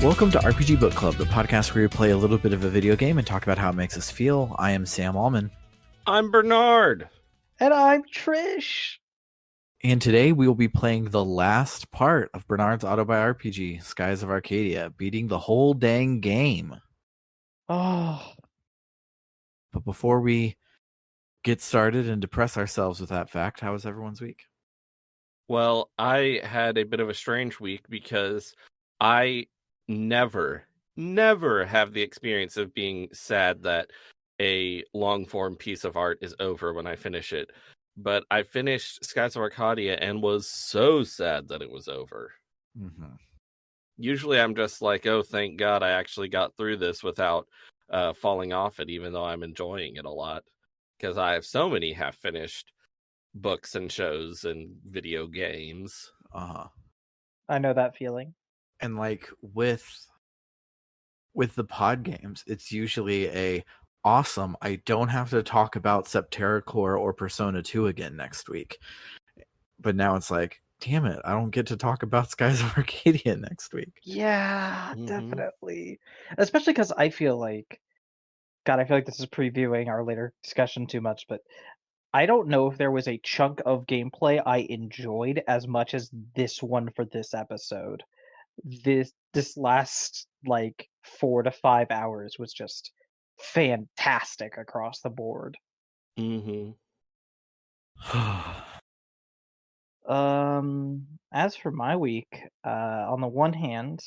Welcome to RPG Book Club, the podcast where we play a little bit of a video game and talk about how it makes us feel. I am Sam Allman. I'm Bernard. And I'm Trish. And today we will be playing the last part of Bernard's auto-RPG, Skies of Arcadia, beating the whole dang game. Oh. But before we get started and depress ourselves with that fact, how was everyone's week? Well, I had a bit of a strange week because I never have the experience of being sad that a long-form piece of art is over when I finish it. But I finished Skies of Arcadia and was so sad that it was over. Mm-hmm. Usually I'm just like, oh, thank God I actually got through this without falling off it, even though I'm enjoying it a lot. Because I have so many half-finished books and shows and video games. Uh-huh. I know that feeling. And like with the pod games, it's usually awesome, I don't have to talk about Septerracore or Persona 2 again next week. But now it's like, damn it, I don't get to talk about Skies of Arcadia next week. Yeah, definitely. Especially because I feel like this is previewing our later discussion too much, but I don't know if there was a chunk of gameplay I enjoyed as much as this one for this episode. This last, 4 to 5 hours was just fantastic across the board. Mm-hmm. As for my week, on the one hand,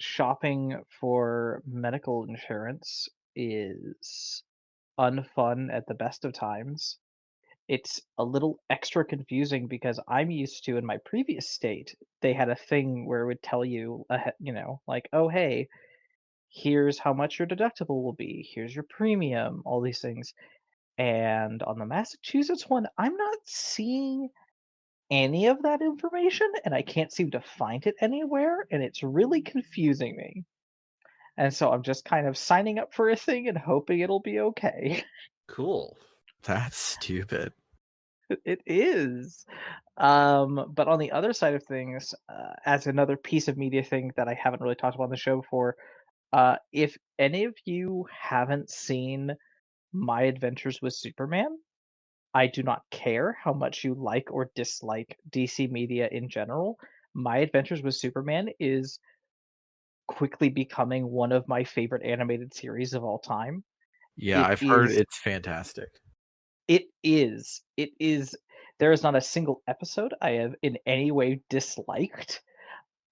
shopping for medical insurance is unfun at the best of times. It's a little extra confusing because I'm used to, in my previous state, they had a thing where it would tell you, oh, hey, here's how much your deductible will be, here's your premium, all these things. And on the Massachusetts one, I'm not seeing any of that information, and I can't seem to find it anywhere, and it's really confusing me. And so I'm just kind of signing up for a thing and hoping it'll be okay. Cool. That's stupid. It is. But on the other side of things, as another piece of media thing that I haven't really talked about on the show before, if any of you haven't seen My Adventures with Superman, I do not care how much you like or dislike DC media in general. My Adventures with Superman is quickly becoming one of my favorite animated series of all time. Yeah, I've heard it's fantastic. It is. It is. There is not a single episode I have in any way disliked.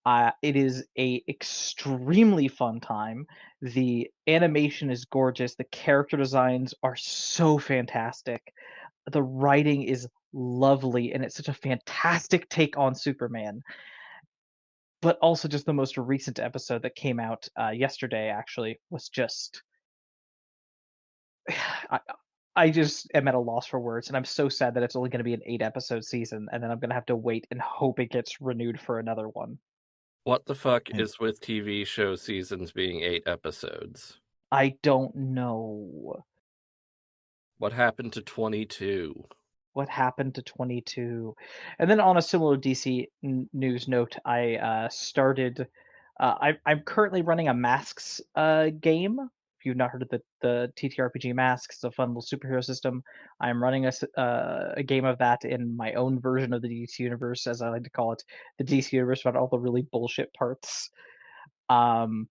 It is a extremely fun time. The animation is gorgeous. The character designs are so fantastic. The writing is lovely, and it's such a fantastic take on Superman. But also, just the most recent episode that came out yesterday, actually, was just. I just am at a loss for words, and I'm so sad that it's only going to be an 8-episode season, and then I'm going to have to wait and hope it gets renewed for another one. What the fuck is with TV show seasons being 8 episodes? I don't know. What happened to 22? What happened to 22? And then on a similar DC news note, I started. I'm currently running a Masks game. If you've not heard of the TTRPG Masks, it's a fun little superhero system. I'm running a game of that in my own version of the DC universe, as I like to call it, the DC universe about all the really bullshit parts. And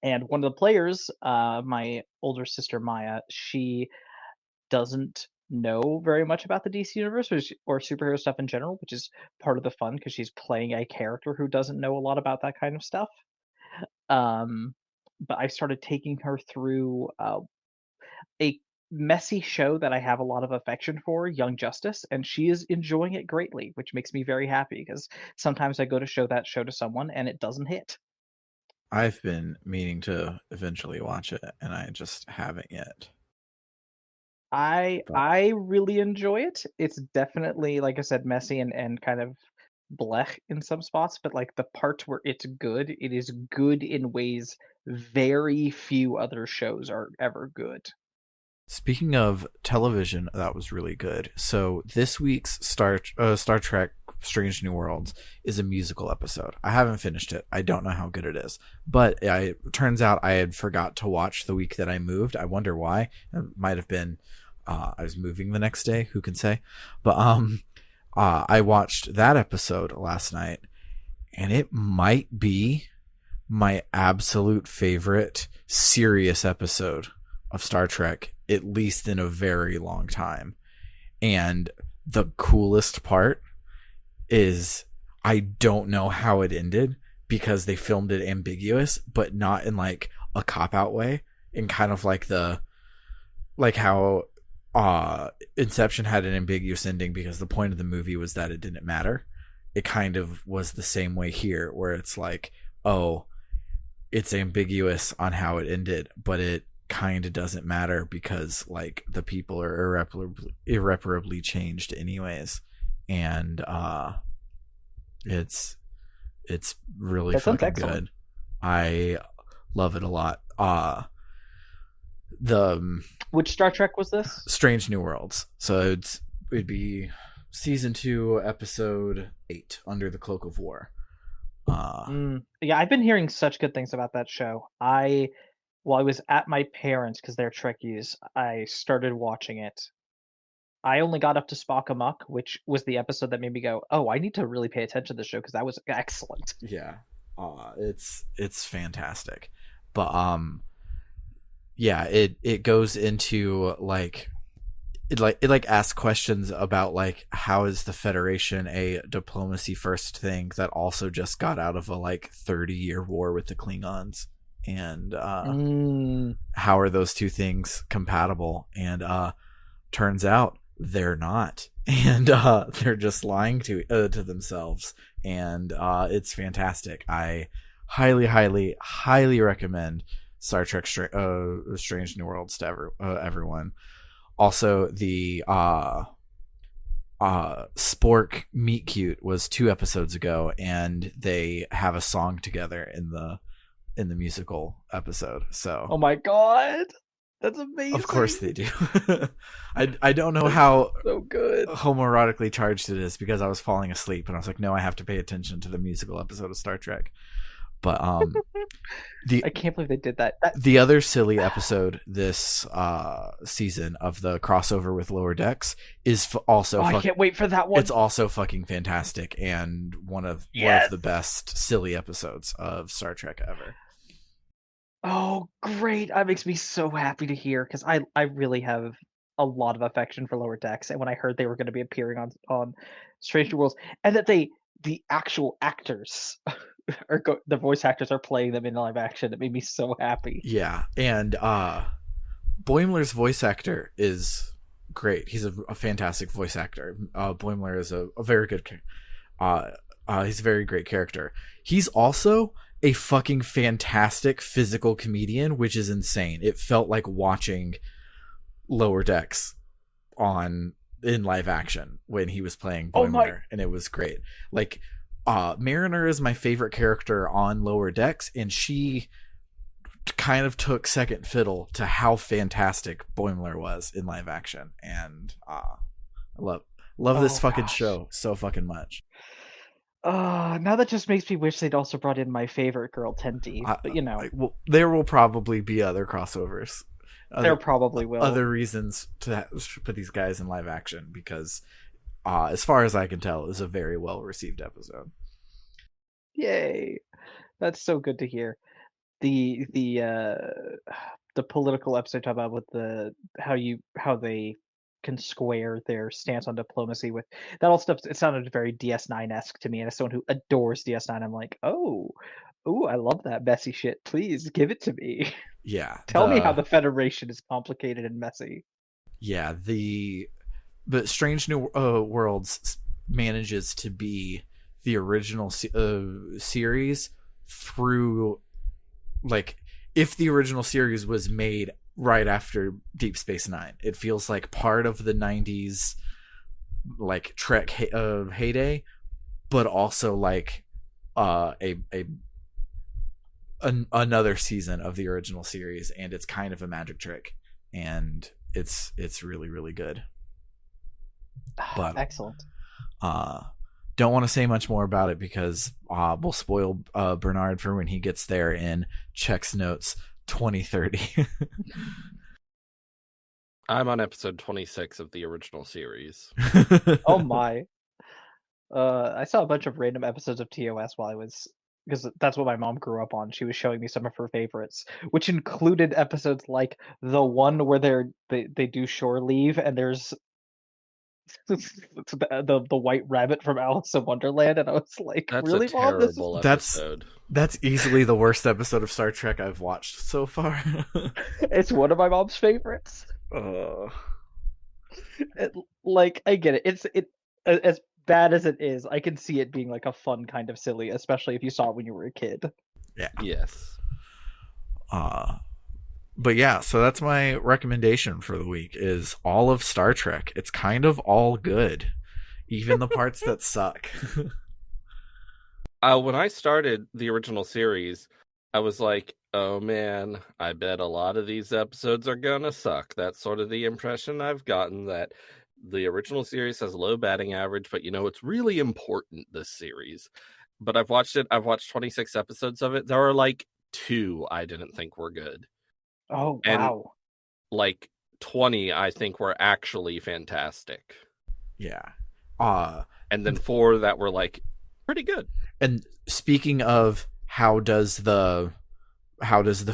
one of the players, my older sister Maya, she doesn't know very much about the DC universe or superhero stuff in general, which is part of the fun because she's playing a character who doesn't know a lot about that kind of stuff. But I started taking her through a messy show that I have a lot of affection for, Young Justice, and she is enjoying it greatly, which makes me very happy because sometimes I go to show that show to someone and it doesn't hit. I've been meaning to eventually watch it, and I just haven't yet. I really enjoy it. It's definitely, like I said, messy and kind of blech in some spots, but like the parts where it's good, it is good in ways very few other shows are ever good. Speaking of television, that was really good. So this week's Star Trek Strange New Worlds is a musical episode. I haven't finished it. I don't know how good it is, but it turns out I had forgot to watch the week that I moved. I wonder why. It might have been I was moving the next day. Who can say? But I watched that episode last night, and it might be my absolute favorite serious episode of Star Trek, at least in a very long time. And the coolest part is I don't know how it ended, because they filmed it ambiguous, but not in like a cop-out way, in kind of like how Inception had an ambiguous ending because the point of the movie was that it didn't matter. It kind of was the same way here, where it's like, oh, it's ambiguous on how it ended, but it kind of doesn't matter because like the people are irreparably changed anyways. And it's really That sounds fucking excellent. good. I love it a lot. Which Star Trek was this? Strange New Worlds. So it'd be season 2, episode 8, Under the Cloak of War. Yeah, I've been hearing such good things about that show. While I was at my parents', because they're Trekkies, I started watching it. I only got up to Spock Amok, which was the episode that made me go, "Oh, I need to really pay attention to this show," because that was excellent. Yeah, it's fantastic, but yeah, it goes into like it asks questions about like, how is the Federation a diplomacy first thing that also just got out of a like 30-year war with the Klingons, and how are those two things compatible? And turns out they're not, and they're just lying to themselves, and it's fantastic. I highly recommend Star Trek Strange New Worlds to everyone. Also, the Spork Meet Cute was 2 episodes ago, and they have a song together in the musical episode. So, oh my god, that's amazing! Of course they do. I don't know how so good homoerotically charged it is, because I was falling asleep and I was like, no, I have to pay attention to the musical episode of Star Trek. But I can't believe they did that. The other silly episode this season of the crossover with Lower Decks is also. I can't wait for that one. It's also fucking fantastic, and one of the best silly episodes of Star Trek ever. Oh, great! That makes me so happy to hear, because I really have a lot of affection for Lower Decks, and when I heard they were going to be appearing on Strange New Worlds, and that the actual actors the voice actors are playing them in live action, it made me so happy. Yeah, and Boimler's voice actor is great. He's a fantastic voice actor. Boimler is a very good he's a very great character. He's also a fucking fantastic physical comedian, which is insane. It felt like watching Lower Decks in live action when he was playing Boimler, and it was great. Like, Mariner is my favorite character on Lower Decks, and she kind of took second fiddle to how fantastic Boimler was in live action. And I love this fucking show so fucking much. Now that just makes me wish they'd also brought in my favorite girl, Tendy. But well, there will probably be other crossovers. There probably will. Other reasons to put these guys in live action, because as far as I can tell, it was a very well received episode. Yay! That's so good to hear. The political episode talk about with how they can square their stance on diplomacy with that all stuff. It sounded very DS9-esque to me, and as someone who adores DS9, I'm like, oh, I love that messy shit. Please give it to me. Yeah. Tell me how the Federation is complicated and messy. Yeah, but Strange New Worlds manages to be the original series through, like, if the original series was made right after Deep Space Nine, it feels like part of the 90s like Trek heyday, but also like another season of the original series, and it's kind of a magic trick, and it's really, really good. But excellent. Don't want to say much more about it because we'll spoil Bernard for when he gets there in Checks Notes 2030. I'm on episode 26 of the original series. Oh my. I saw a bunch of random episodes of TOS while I was, because that's what my mom grew up on. She was showing me some of her favorites, which included episodes like the one where they do shore leave and there's the white rabbit from Alice in Wonderland, and I was like, That's really, a Mom? This is... terrible That's- episode. That's easily the worst episode of Star Trek I've watched so far. It's one of my mom's favorites. Like, I get it. It's as bad as it is. I can see it being like a fun kind of silly, especially if you saw it when you were a kid. Yeah. Yes. But yeah, so that's my recommendation for the week is all of Star Trek. It's kind of all good, even the parts that suck. When I started the original series, I was like, oh man, I bet a lot of these episodes are gonna suck. That's sort of the impression I've gotten, that the original series has a low batting average, but it's really important, this series. But I've watched it. I've watched 26 episodes of it. There are like 2 I didn't think were good. Oh, And wow. like 20 I think were actually fantastic. Yeah. And then 4 that were like pretty good. And speaking of how does the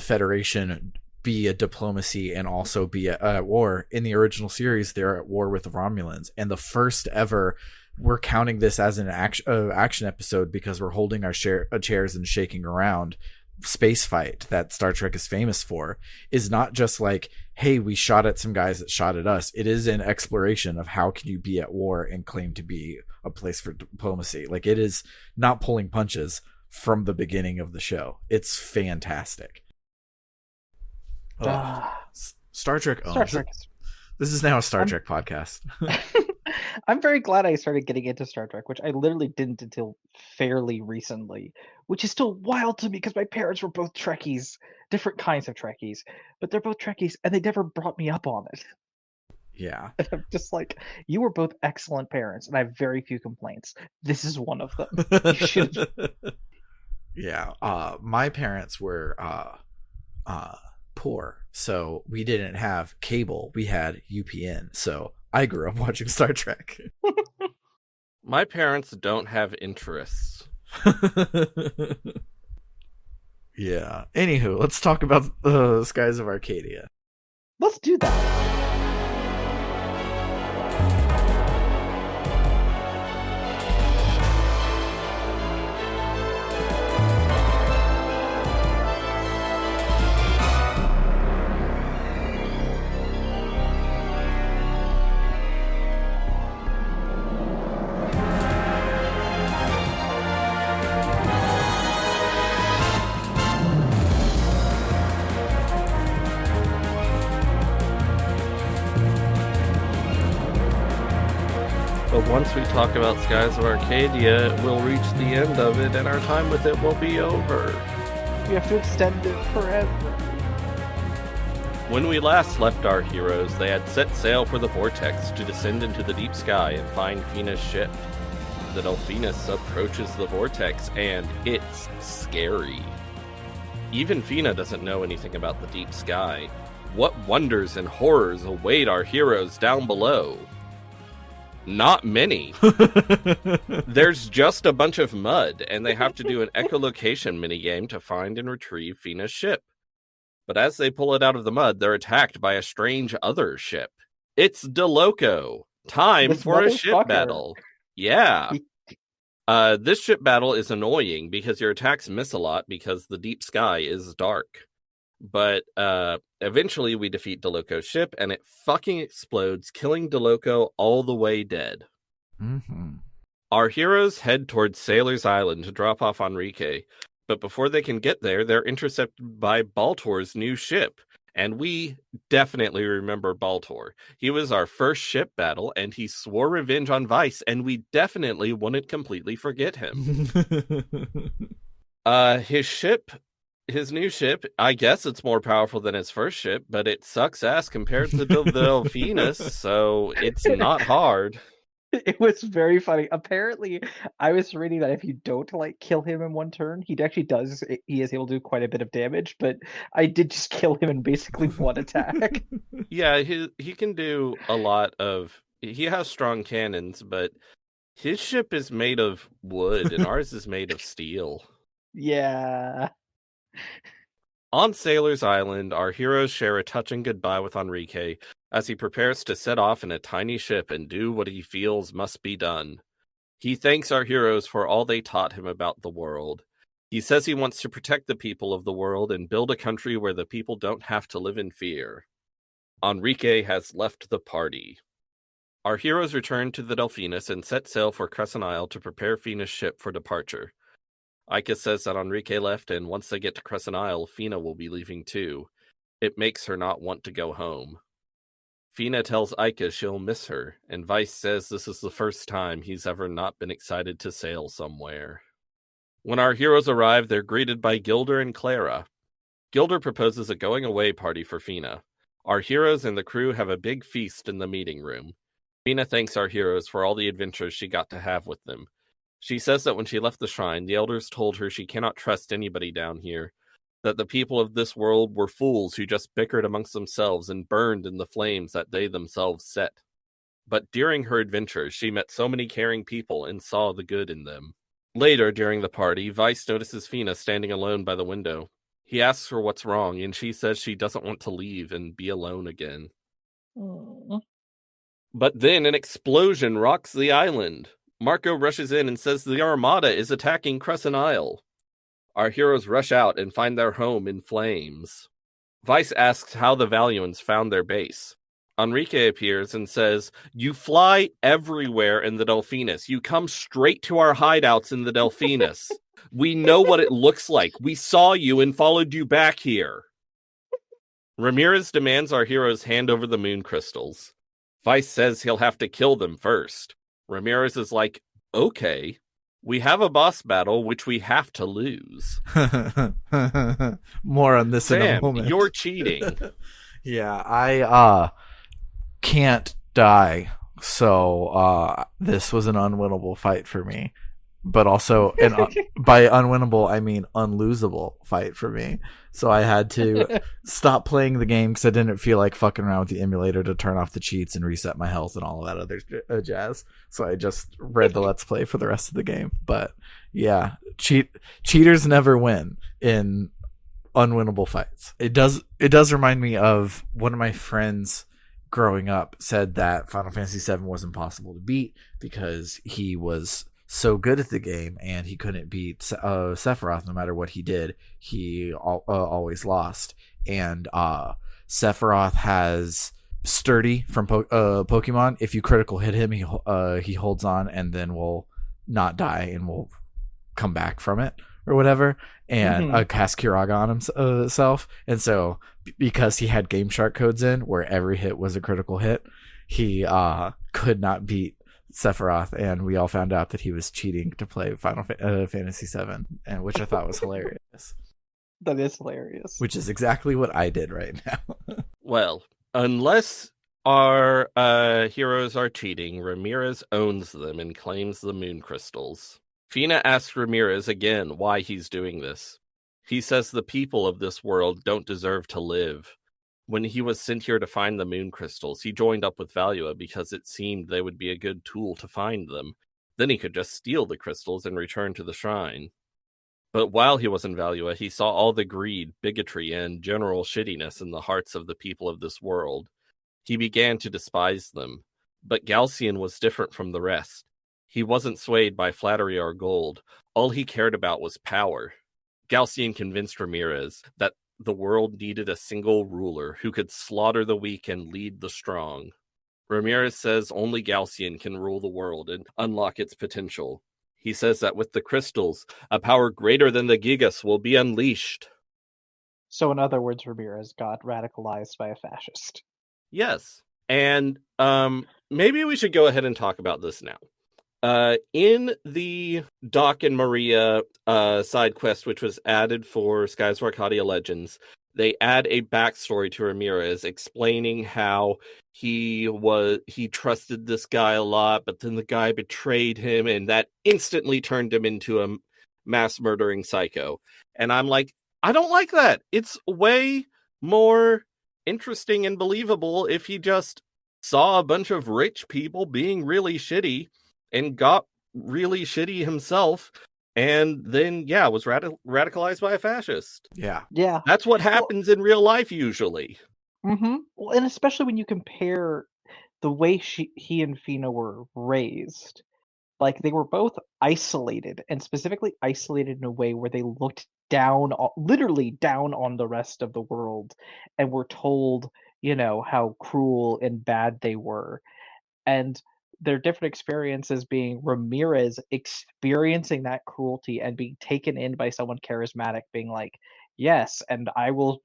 Federation be a diplomacy and also be at war, in the original series they're at war with the Romulans, and the first ever, we're counting this as an action episode because we're holding our chairs and shaking around, space fight that Star Trek is famous for, is not just like, hey, we shot at some guys that shot at us. It is an exploration of how can you be at war and claim to be a place for diplomacy. Like, it is not pulling punches from the beginning of the show. It's fantastic. Star Trek owns. Star Trek is... This is now a Star Trek podcast. I'm very glad I started getting into Star Trek, which I literally didn't until fairly recently, which is still wild to me because my parents were both Trekkies, different kinds of Trekkies, but they're both Trekkies and they never brought me up on it. Yeah. And I'm just like, you were both excellent parents and I have very few complaints. This is one of them. You should... Yeah. My parents were poor, so we didn't have cable. We had UPN, so I grew up watching Star Trek. My parents don't have interests. Yeah. Anywho, let's talk about the Skies of Arcadia. Let's do that. But once we talk about Skies of Arcadia, we'll reach the end of it, and our time with it will be over. We have to extend it forever. When we last left our heroes, they had set sail for the Vortex to descend into the deep sky and find Fina's ship. The Delphinus approaches the Vortex, and it's scary. Even Fina doesn't know anything about the deep sky. What wonders and horrors await our heroes down below? Not many. There's just a bunch of mud, and they have to do an echolocation minigame to find and retrieve Fina's ship. But as they pull it out of the mud, they're attacked by a strange other ship. It's DeLoco. Time This for a ship motherfucker. battle. Yeah. This ship battle is annoying because your attacks miss a lot because the deep sky is dark. But eventually we defeat DeLoco's ship, and it fucking explodes, killing DeLoco all the way dead. Mm-hmm. Our heroes head towards Sailor's Island to drop off Enrique, but before they can get there, they're intercepted by Baltor's new ship. And we definitely remember Baltor. He was our first ship battle, and he swore revenge on Vice, and we definitely wouldn't completely forget him. His new ship, I guess it's more powerful than his first ship, but it sucks ass compared to the Delphinus, so it's not hard. It was very funny. Apparently, I was reading that if you don't kill him in one turn, he is able to do quite a bit of damage, but I did just kill him in basically one attack. Yeah, he can do a lot of. He has strong cannons, but his ship is made of wood, and ours is made of steel. Yeah. On Sailor's Island, our heroes share a touching goodbye with Enrique as he prepares to set off in a tiny ship and do what he feels must be done. He thanks our heroes for all they taught him about the world. He says he wants to protect the people of the world and build a country where the people don't have to live in fear. Enrique has left the party. Our heroes return to the Delphinus and set sail for Crescent Isle to prepare Fina's ship for departure. Ica says that Enrique left, and once they get to Crescent Isle, Fina will be leaving too. It makes her not want to go home. Fina tells Ica she'll miss her, and Vice says this is the first time he's ever not been excited to sail somewhere. When our heroes arrive, they're greeted by Gilder and Clara. Gilder proposes a going-away party for Fina. Our heroes and the crew have a big feast in the meeting room. Fina thanks our heroes for all the adventures she got to have with them. She says that when she left the shrine, the elders told her she cannot trust anybody down here, that the people of this world were fools who just bickered amongst themselves and burned in the flames that they themselves set. But during her adventures, she met so many caring people and saw the good in them. Later, during the party, Vice notices Fina standing alone by the window. He asks her what's wrong, and she says she doesn't want to leave and be alone again. Aww. But then an explosion rocks the island. Marco rushes in and says the Armada is attacking Crescent Isle. Our heroes rush out and find their home in flames. Vice asks how the Valuans found their base. Enrique appears and says, "You fly everywhere in the Delphinus. You come straight to our hideouts in the Delphinus. We know what it looks like. We saw you and followed you back here." Ramirez demands our heroes hand over the moon crystals. Vice says he'll have to kill them first. Ramirez is like, "Okay, we have a boss battle which we have to lose." More on this Sam, in a moment. You're cheating. Yeah, I can't die, so this was an unwinnable fight for me. But also, by unwinnable, I mean unlosable fight for me. So I had to stop playing the game because I didn't feel like fucking around with the emulator to turn off the cheats and reset my health and all of that other jazz. So I just read the Let's Play for the rest of the game. But yeah, cheaters never win in unwinnable fights. It does remind me of one of my friends growing up said that Final Fantasy VII was impossible to beat because he was so good at the game and he couldn't beat Sephiroth no matter what he did. He always lost. And Sephiroth has Sturdy from Pokemon. If you critical hit him, he holds on and then will not die and will come back from it or whatever, and cast Kiraga on himself. And so because he had Game Shark codes in where every hit was a critical hit, he could not beat Sephiroth, and we all found out that he was cheating to play Final Fantasy VII, and which I thought was hilarious. That is hilarious. Which is exactly what I did right now. Well, unless our heroes are cheating, Ramirez owns them and claims the moon crystals. Fina asks Ramirez again why he's doing this. He says the people of this world don't deserve to live. When he was sent here to find the moon crystals, he joined up with Valua because it seemed they would be a good tool to find them. Then he could just steal the crystals and return to the shrine. But while he was in Valua, he saw all the greed, bigotry, and general shittiness in the hearts of the people of this world. He began to despise them. But Galcian was different from the rest. He wasn't swayed by flattery or gold. All he cared about was power. Galcian convinced Ramirez that the world needed a single ruler who could slaughter the weak and lead the strong. Ramirez says only Galcian can rule the world and unlock its potential. He says that with the crystals, a power greater than the Gigas will be unleashed. So in other words, Ramirez got radicalized by a fascist. Yes. And maybe we should go ahead and talk about this now. In the Doc and Maria side quest, which was added for Skies of Arcadia Legends, they add a backstory to Ramirez explaining how he trusted this guy a lot, but then the guy betrayed him, and that instantly turned him into a mass murdering psycho. And I'm like, I don't like that. It's way more interesting and believable if he just saw a bunch of rich people being really shitty and got really shitty himself, and then was radicalized by a fascist. Yeah. That's what happens in real life usually. Mm-hmm. Well, and especially when you compare the way he and Fina were raised, like they were both isolated, and specifically isolated in a way where they looked literally down on the rest of the world, and were told, how cruel and bad they were. And their different experiences being Ramirez experiencing that cruelty and being taken in by someone charismatic, being like, yes, and I will,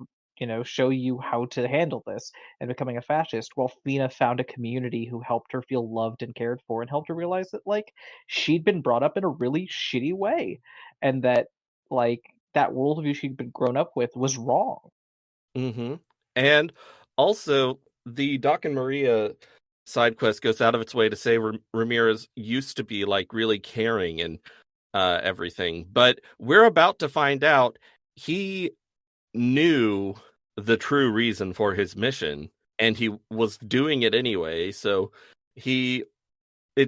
show you how to handle this, and becoming a fascist, while Fina found a community who helped her feel loved and cared for, and helped her realize that, like, she'd been brought up in a really shitty way, and that, like, that worldview she'd been grown up with was wrong. Mm-hmm. And also, the Doc and Maria side quest goes out of its way to say Ramirez used to be, like, really caring and everything. But we're about to find out he knew the true reason for his mission, and he was doing it anyway. So it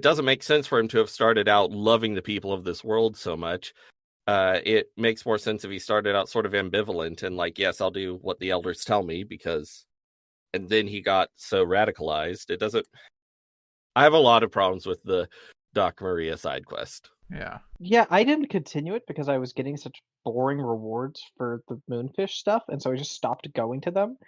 doesn't make sense for him to have started out loving the people of this world so much. It makes more sense if he started out sort of ambivalent and like, yes, I'll do what the elders tell me, and then he got so radicalized. I have a lot of problems with the Doc Maria side quest. Yeah, I didn't continue it because I was getting such boring rewards for the moonfish stuff, and so I just stopped going to them.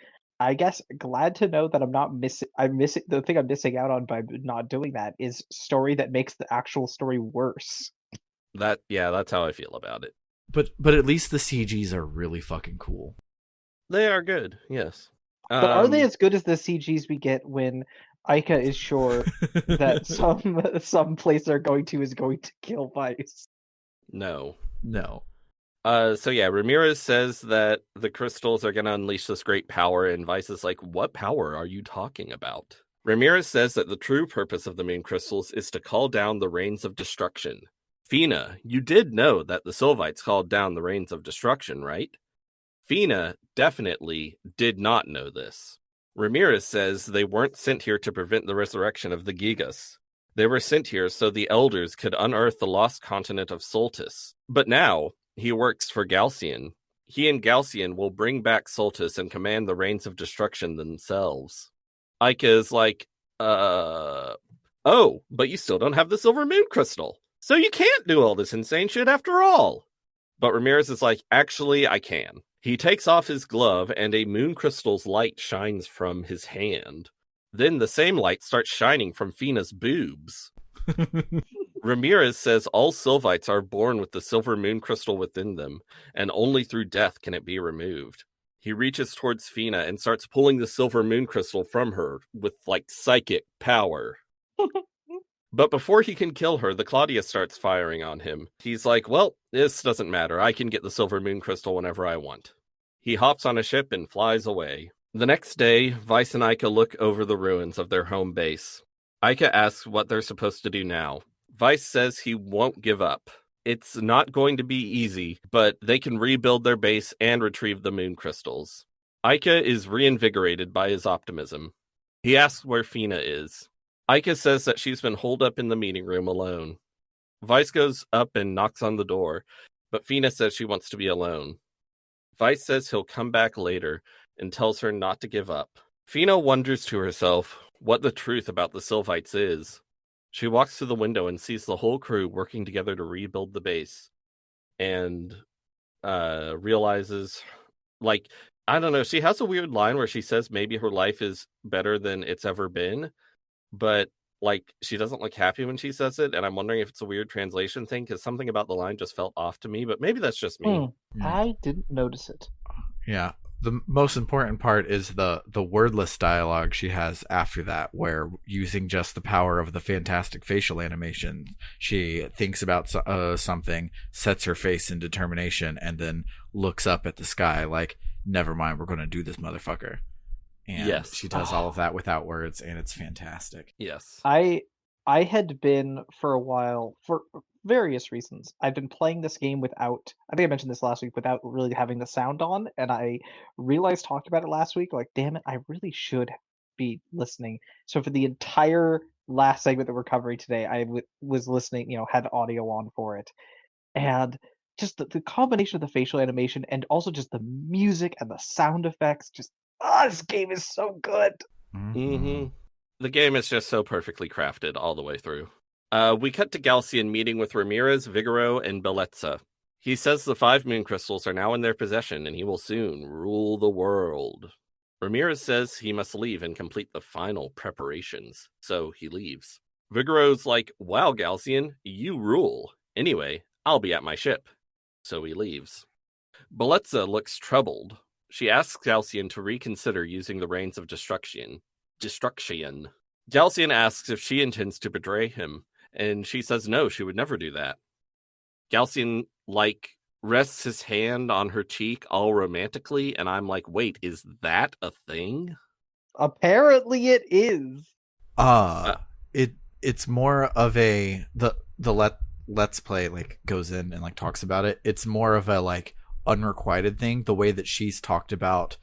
I guess glad to know that I'm not missing. The thing I'm missing out on by not doing that is story that makes the actual story worse. That's how I feel about it. But at least the CGs are really fucking cool. They are good, yes. But are they as good as the CGs we get when Aika is sure that some place they're going to is going to kill Vice? No. Ramirez says that the crystals are going to unleash this great power, and Vice is like, what power are you talking about? Ramirez says that the true purpose of the moon crystals is to call down the rains of destruction. Fina, you did know that the Solvites called down the rains of destruction, right? Fina definitely did not know this. Ramirez says they weren't sent here to prevent the resurrection of the Gigas. They were sent here so the elders could unearth the lost continent of Soltis. But now, he works for Galcian. He and Galcian will bring back Soltis and command the rains of destruction themselves. Aika is like, oh, but you still don't have the silver moon crystal. So you can't do all this insane shit after all. But Ramirez is like, actually, I can. He takes off his glove and a moon crystal's light shines from his hand. Then the same light starts shining from Fina's boobs. Ramirez says all Solvites are born with the silver moon crystal within them, and only through death can it be removed. He reaches towards Fina and starts pulling the silver moon crystal from her with, like, psychic power. But before he can kill her, the Claudia starts firing on him. He's like, well, this doesn't matter. I can get the silver moon crystal whenever I want. He hops on a ship and flies away. The next day, Vice and Aika look over the ruins of their home base. Aika asks what they're supposed to do now. Vice says he won't give up. It's not going to be easy, but they can rebuild their base and retrieve the moon crystals. Aika is reinvigorated by his optimism. He asks where Fina is. Aika says that she's been holed up in the meeting room alone. Vice goes up and knocks on the door, but Fina says she wants to be alone. Vice says he'll come back later and tells her not to give up. Fina wonders to herself what the truth about the Solvites is. She walks to the window and sees the whole crew working together to rebuild the base. And realizes, like, I don't know, she has a weird line where she says maybe her life is better than it's ever been. But, like, she doesn't look happy when she says it, and I'm wondering if it's a weird translation thing, because something about the line just felt off to me, but maybe that's just me. I didn't notice it. Yeah. The most important part is the wordless dialogue she has after that, where using just the power of the fantastic facial animation, she thinks about something, sets her face in determination, and then looks up at the sky. Like, never mind, we're going to do this, motherfucker. And Yes. she does all of that without words, and it's fantastic. Yes. I had been for a while, for various reasons, I've been playing this game without, I think I mentioned this last week, without really having the sound on, and I realized talking about it last week, like, damn it, I really should be listening. So for the entire last segment that we're covering today, I was listening, had audio on for it. And just the combination of the facial animation and also just the music and the sound effects, this game is so good. Mm-hmm. The game is just so perfectly crafted all the way through. We cut to Galcian meeting with Ramirez, Vigoro, and Bellezza. He says the 5 moon crystals are now in their possession and he will soon rule the world. Ramirez says he must leave and complete the final preparations, so he leaves. Vigoro's like, wow, Galcian, you rule. Anyway, I'll be at my ship. So he leaves. Bellezza looks troubled. She asks Galcian to reconsider using the reins of destruction. Galcian asks if she intends to betray him, and she says no, she would never do that. Galcian, rests his hand on her cheek all romantically, and I'm like, wait, is that a thing? Apparently it is. It's more of the let's play goes in and talks about it. It's more of a unrequited thing. The way that she's talked about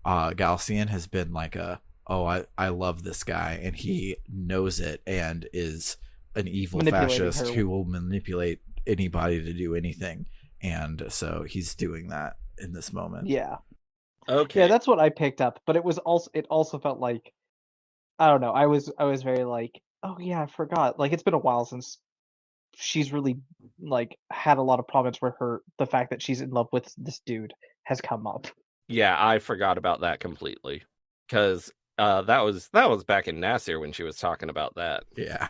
Galcian has been I love this guy and he knows it and is an evil fascist who will manipulate anybody to do anything. And so he's doing that in this moment. Yeah. Okay. Yeah, that's what I picked up. But it also felt like, I don't know. I was very oh yeah, I forgot. It's been a while since she's really had a lot of problems where the fact that she's in love with this dude has come up. Yeah, I forgot about that completely. Because that was back in Nasir when she was talking about that. Yeah.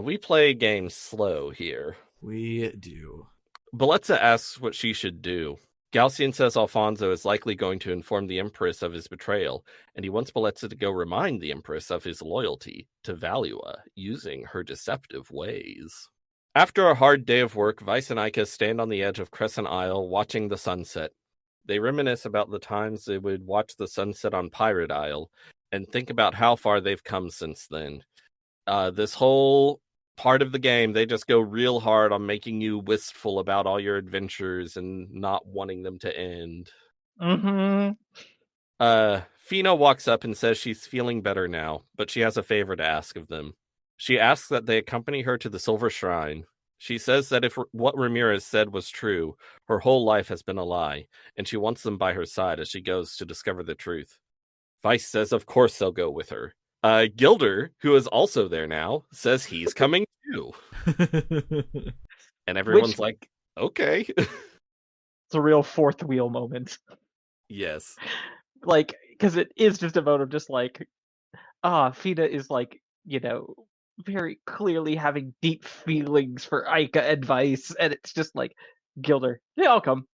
We play games slow here. We do. Bellezza asks what she should do. Galcian says Alfonso is likely going to inform the Empress of his betrayal, and he wants Bellezza to go remind the Empress of his loyalty to Valua, using her deceptive ways. After a hard day of work, Vice and Ica stand on the edge of Crescent Isle, watching the sunset. They reminisce about the times they would watch the sunset on Pirate Isle, and think about how far they've come since then. This whole part of the game, they just go real hard on making you wistful about all your adventures and not wanting them to end. Mm-hmm. Fina walks up and says she's feeling better now, but she has a favor to ask of them. She asks that they accompany her to the Silver Shrine. She says that if what Ramirez said was true, her whole life has been a lie, and she wants them by her side as she goes to discover the truth. Vice says of course they'll go with her. Gilder, who is also there now, says he's coming too. And everyone's like, okay. It's a real fourth wheel moment. Yes. Because it is just a moment of just Fina is very clearly having deep feelings for Ica and Vice, and it's just Gilder, yeah, I'll come.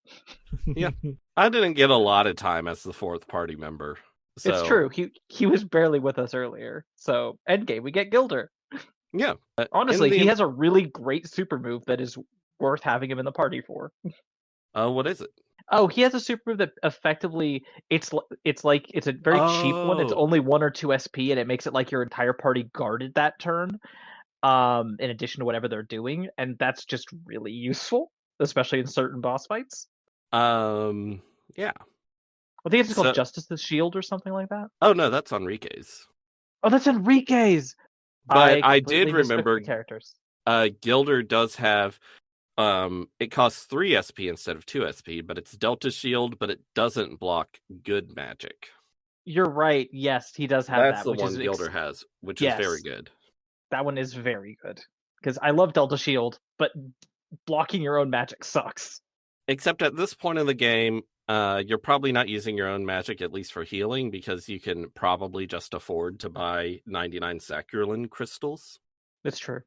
Yeah. I didn't get a lot of time as the fourth party member. So... It's true. He was barely with us earlier. So endgame, we get Gilder. Yeah. Honestly, he has a really great super move that is worth having him in the party for. What is it? Oh, he has a super move that effectively it's a very cheap one. It's only 1 or 2 SP, and it makes it like your entire party guarded that turn. In addition to whatever they're doing, and that's just really useful, especially in certain boss fights. Yeah. I think it's called Justice's Shield or something like that. Oh no, that's Enrique's. Oh, that's Enrique's. But I did remember characters. Gilder does have it costs 3 SP instead of 2 SP, but it's Delta Shield, but it doesn't block good magic. You're right. Yes, he does have that. That's the one Gilder has, which is very good. That one is very good. Because I love Delta Shield, but blocking your own magic sucks. Except at this point in the game, you're probably not using your own magic, at least for healing, because you can probably just afford to buy 99 Sacrulin crystals. That's true.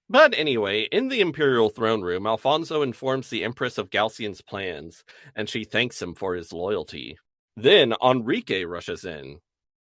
But anyway, in the Imperial throne room, Alfonso informs the Empress of Galcian's plans, and she thanks him for his loyalty. Then Enrique rushes in.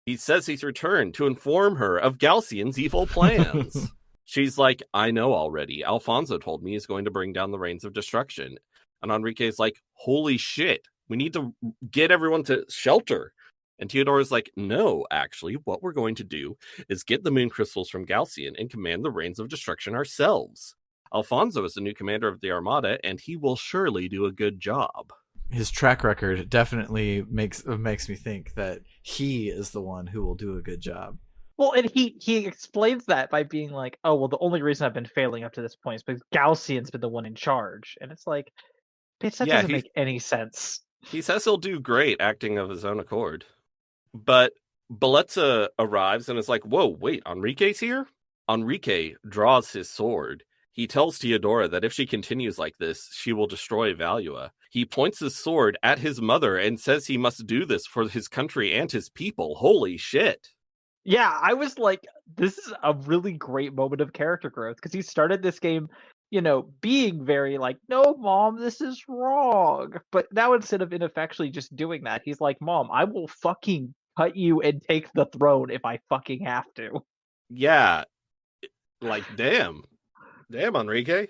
He says he's returned to inform her of Galcian's evil plans. She's like, I know already. Alfonso told me he's going to bring down the Reigns of Destruction. And Enrique's like, holy shit, We need to get everyone to shelter. And Theodora's like, no, actually, what we're going to do is get the moon crystals from Galcian and command the Reigns of Destruction ourselves. Alfonso is the new commander of the Armada, and he will surely do a good job. His track record definitely makes me think that he is the one who will do a good job. Well, and he explains that by being like, oh, well, the only reason I've been failing up to this point is because Galcian's been the one in charge. And it's like, bitch, that doesn't make any sense. He says he'll do great acting of his own accord. But Bellezza arrives and is like, whoa, wait, Enrique's here? Enrique draws his sword. He tells Theodora that if she continues like this, she will destroy Valua. He points his sword at his mother and says he must do this for his country and his people. Holy shit. Yeah, I was like, this is a really great moment of character growth, because he started this game, being very like, no, Mom, this is wrong. But now instead of ineffectually just doing that, he's like, Mom, I will fucking cut you and take the throne if I fucking have to. Yeah. Like, damn. Damn, Enrique.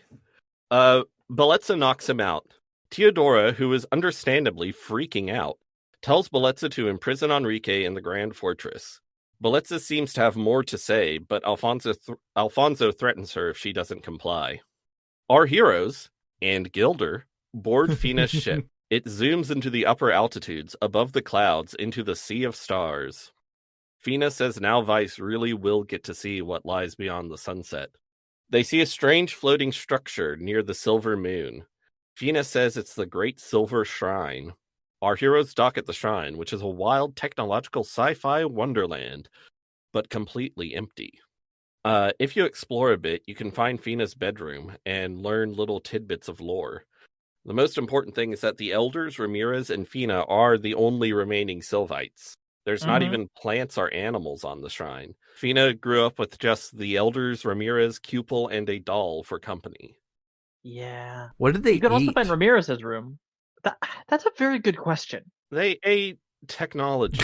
Bellezza knocks him out. Theodora, who is understandably freaking out, tells Bellezza to imprison Enrique in the Grand Fortress. Bellezza seems to have more to say, but Alfonso threatens her if she doesn't comply. Our heroes, and Gilder, board Fina's ship. It zooms into the upper altitudes, above the clouds, into the sea of stars. Fina says now Vice really will get to see what lies beyond the sunset. They see a strange floating structure near the silver moon. Fina says it's the Great Silver Shrine. Our heroes dock at the shrine, which is a wild technological sci-fi wonderland, but completely empty. If you explore a bit, you can find Fina's bedroom and learn little tidbits of lore. The most important thing is that the elders, Ramirez and Fina, are the only remaining Sylvites. There's not even plants or animals on the shrine. Fina grew up with just the elders, Ramirez, Cupel, and a doll for company. Yeah. What did they eat? You can also find Ramirez's room. That's a very good question. They ate technology.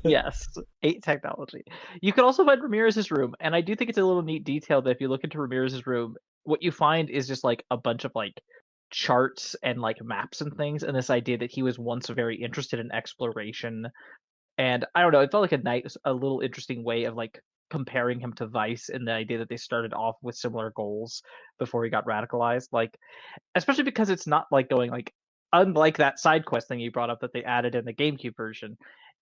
Yes, ate technology. You can also find Ramirez's room, and I do think it's a little neat detail that if you look into Ramirez's room, what you find is just like a bunch of like charts and like maps and things, and this idea that he was once very interested in exploration. And I don't know, it felt like a little interesting way of like comparing him to Vice, and the idea that they started off with similar goals before he got radicalized. Like, especially because it's not like going like, unlike that side quest thing you brought up that they added in the GameCube version,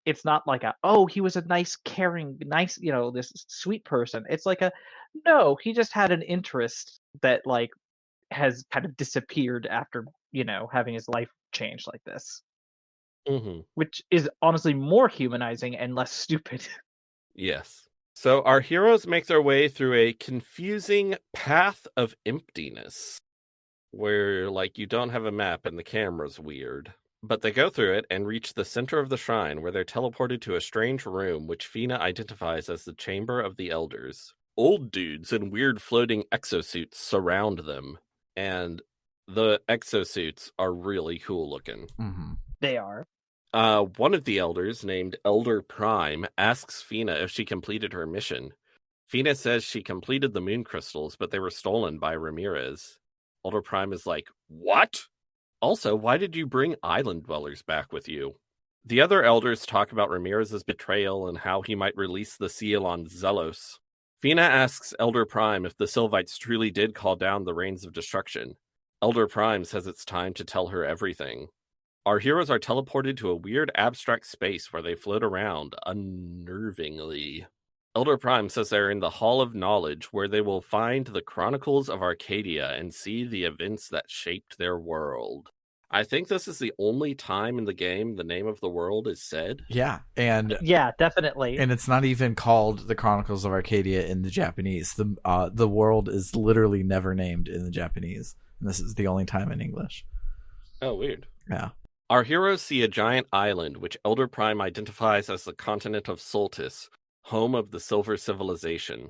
it's not like he was a nice, caring, nice, this sweet person. It's like no, he just had an interest that like has kind of disappeared after, having his life changed like this. Mm-hmm. Which is honestly more humanizing and less stupid. Yes. So our heroes make their way through a confusing path of emptiness, where like you don't have a map and the camera's weird. But they go through it and reach the center of the shrine, where they're teleported to a strange room which Fina identifies as the Chamber of the Elders. Old dudes in weird floating exosuits surround them, and the exosuits are really cool looking. Mm-hmm. They are. One of the elders, named Elder Prime, asks Fina if she completed her mission. Fina says she completed the moon crystals, but they were stolen by Ramirez. Elder Prime is like, what? Also, why did you bring island dwellers back with you? The other elders talk about Ramirez's betrayal and how he might release the seal on Zelos. Fina asks Elder Prime if the Sylvites truly did call down the Reigns of Destruction. Elder Prime says it's time to tell her everything. Our heroes are teleported to a weird abstract space where they float around unnervingly. Elder Prime says they're in the Hall of Knowledge, where they will find the Chronicles of Arcadia and see the events that shaped their world. I think this is the only time in the game the name of the world is said. Yeah, and yeah, definitely. And it's not even called the Chronicles of Arcadia in the Japanese. The world is literally never named in the Japanese, and this is the only time in English. Oh, weird. Yeah. Our heroes see a giant island, which Elder Prime identifies as the continent of Soltis, home of the Silver Civilization.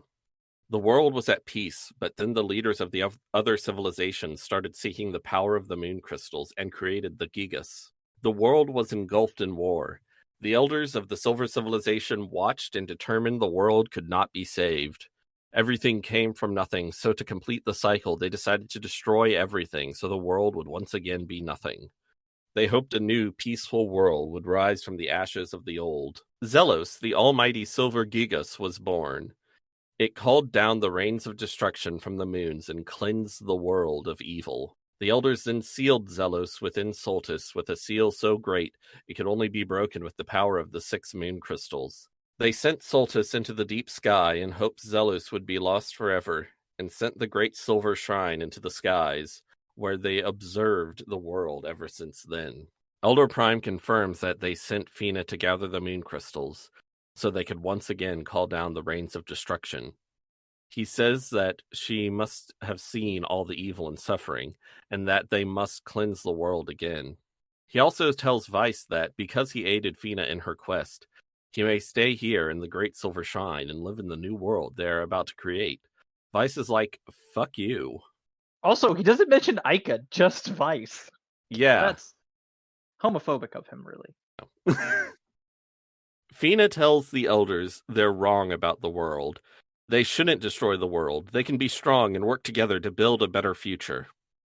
The world was at peace, but then the leaders of the other civilizations started seeking the power of the moon crystals and created the Gigas. The world was engulfed in war. The elders of the Silver Civilization watched and determined the world could not be saved. Everything came from nothing, so to complete the cycle, they decided to destroy everything so the world would once again be nothing. They hoped a new, peaceful world would rise from the ashes of the old. Zelos, the almighty silver Gigas, was born. It called down the rains of destruction from the moons and cleansed the world of evil. The elders then sealed Zelos within Soltis with a seal so great it could only be broken with the power of the 6 moon crystals. They sent Soltis into the deep sky in hopes Zelos would be lost forever, and sent the great silver shrine into the skies, where they observed the world ever since then. Elder Prime confirms that they sent Fina to gather the moon crystals, so they could once again call down the rains of destruction. He says that she must have seen all the evil and suffering, and that they must cleanse the world again. He also tells Vice that because he aided Fina in her quest, he may stay here in the Great Silver Shrine and live in the new world they're about to create. Vice is like, fuck you. Also, he doesn't mention Ica, just Vice. Yeah. That's homophobic of him, really. Fina tells the elders they're wrong about the world. They shouldn't destroy the world. They can be strong and work together to build a better future.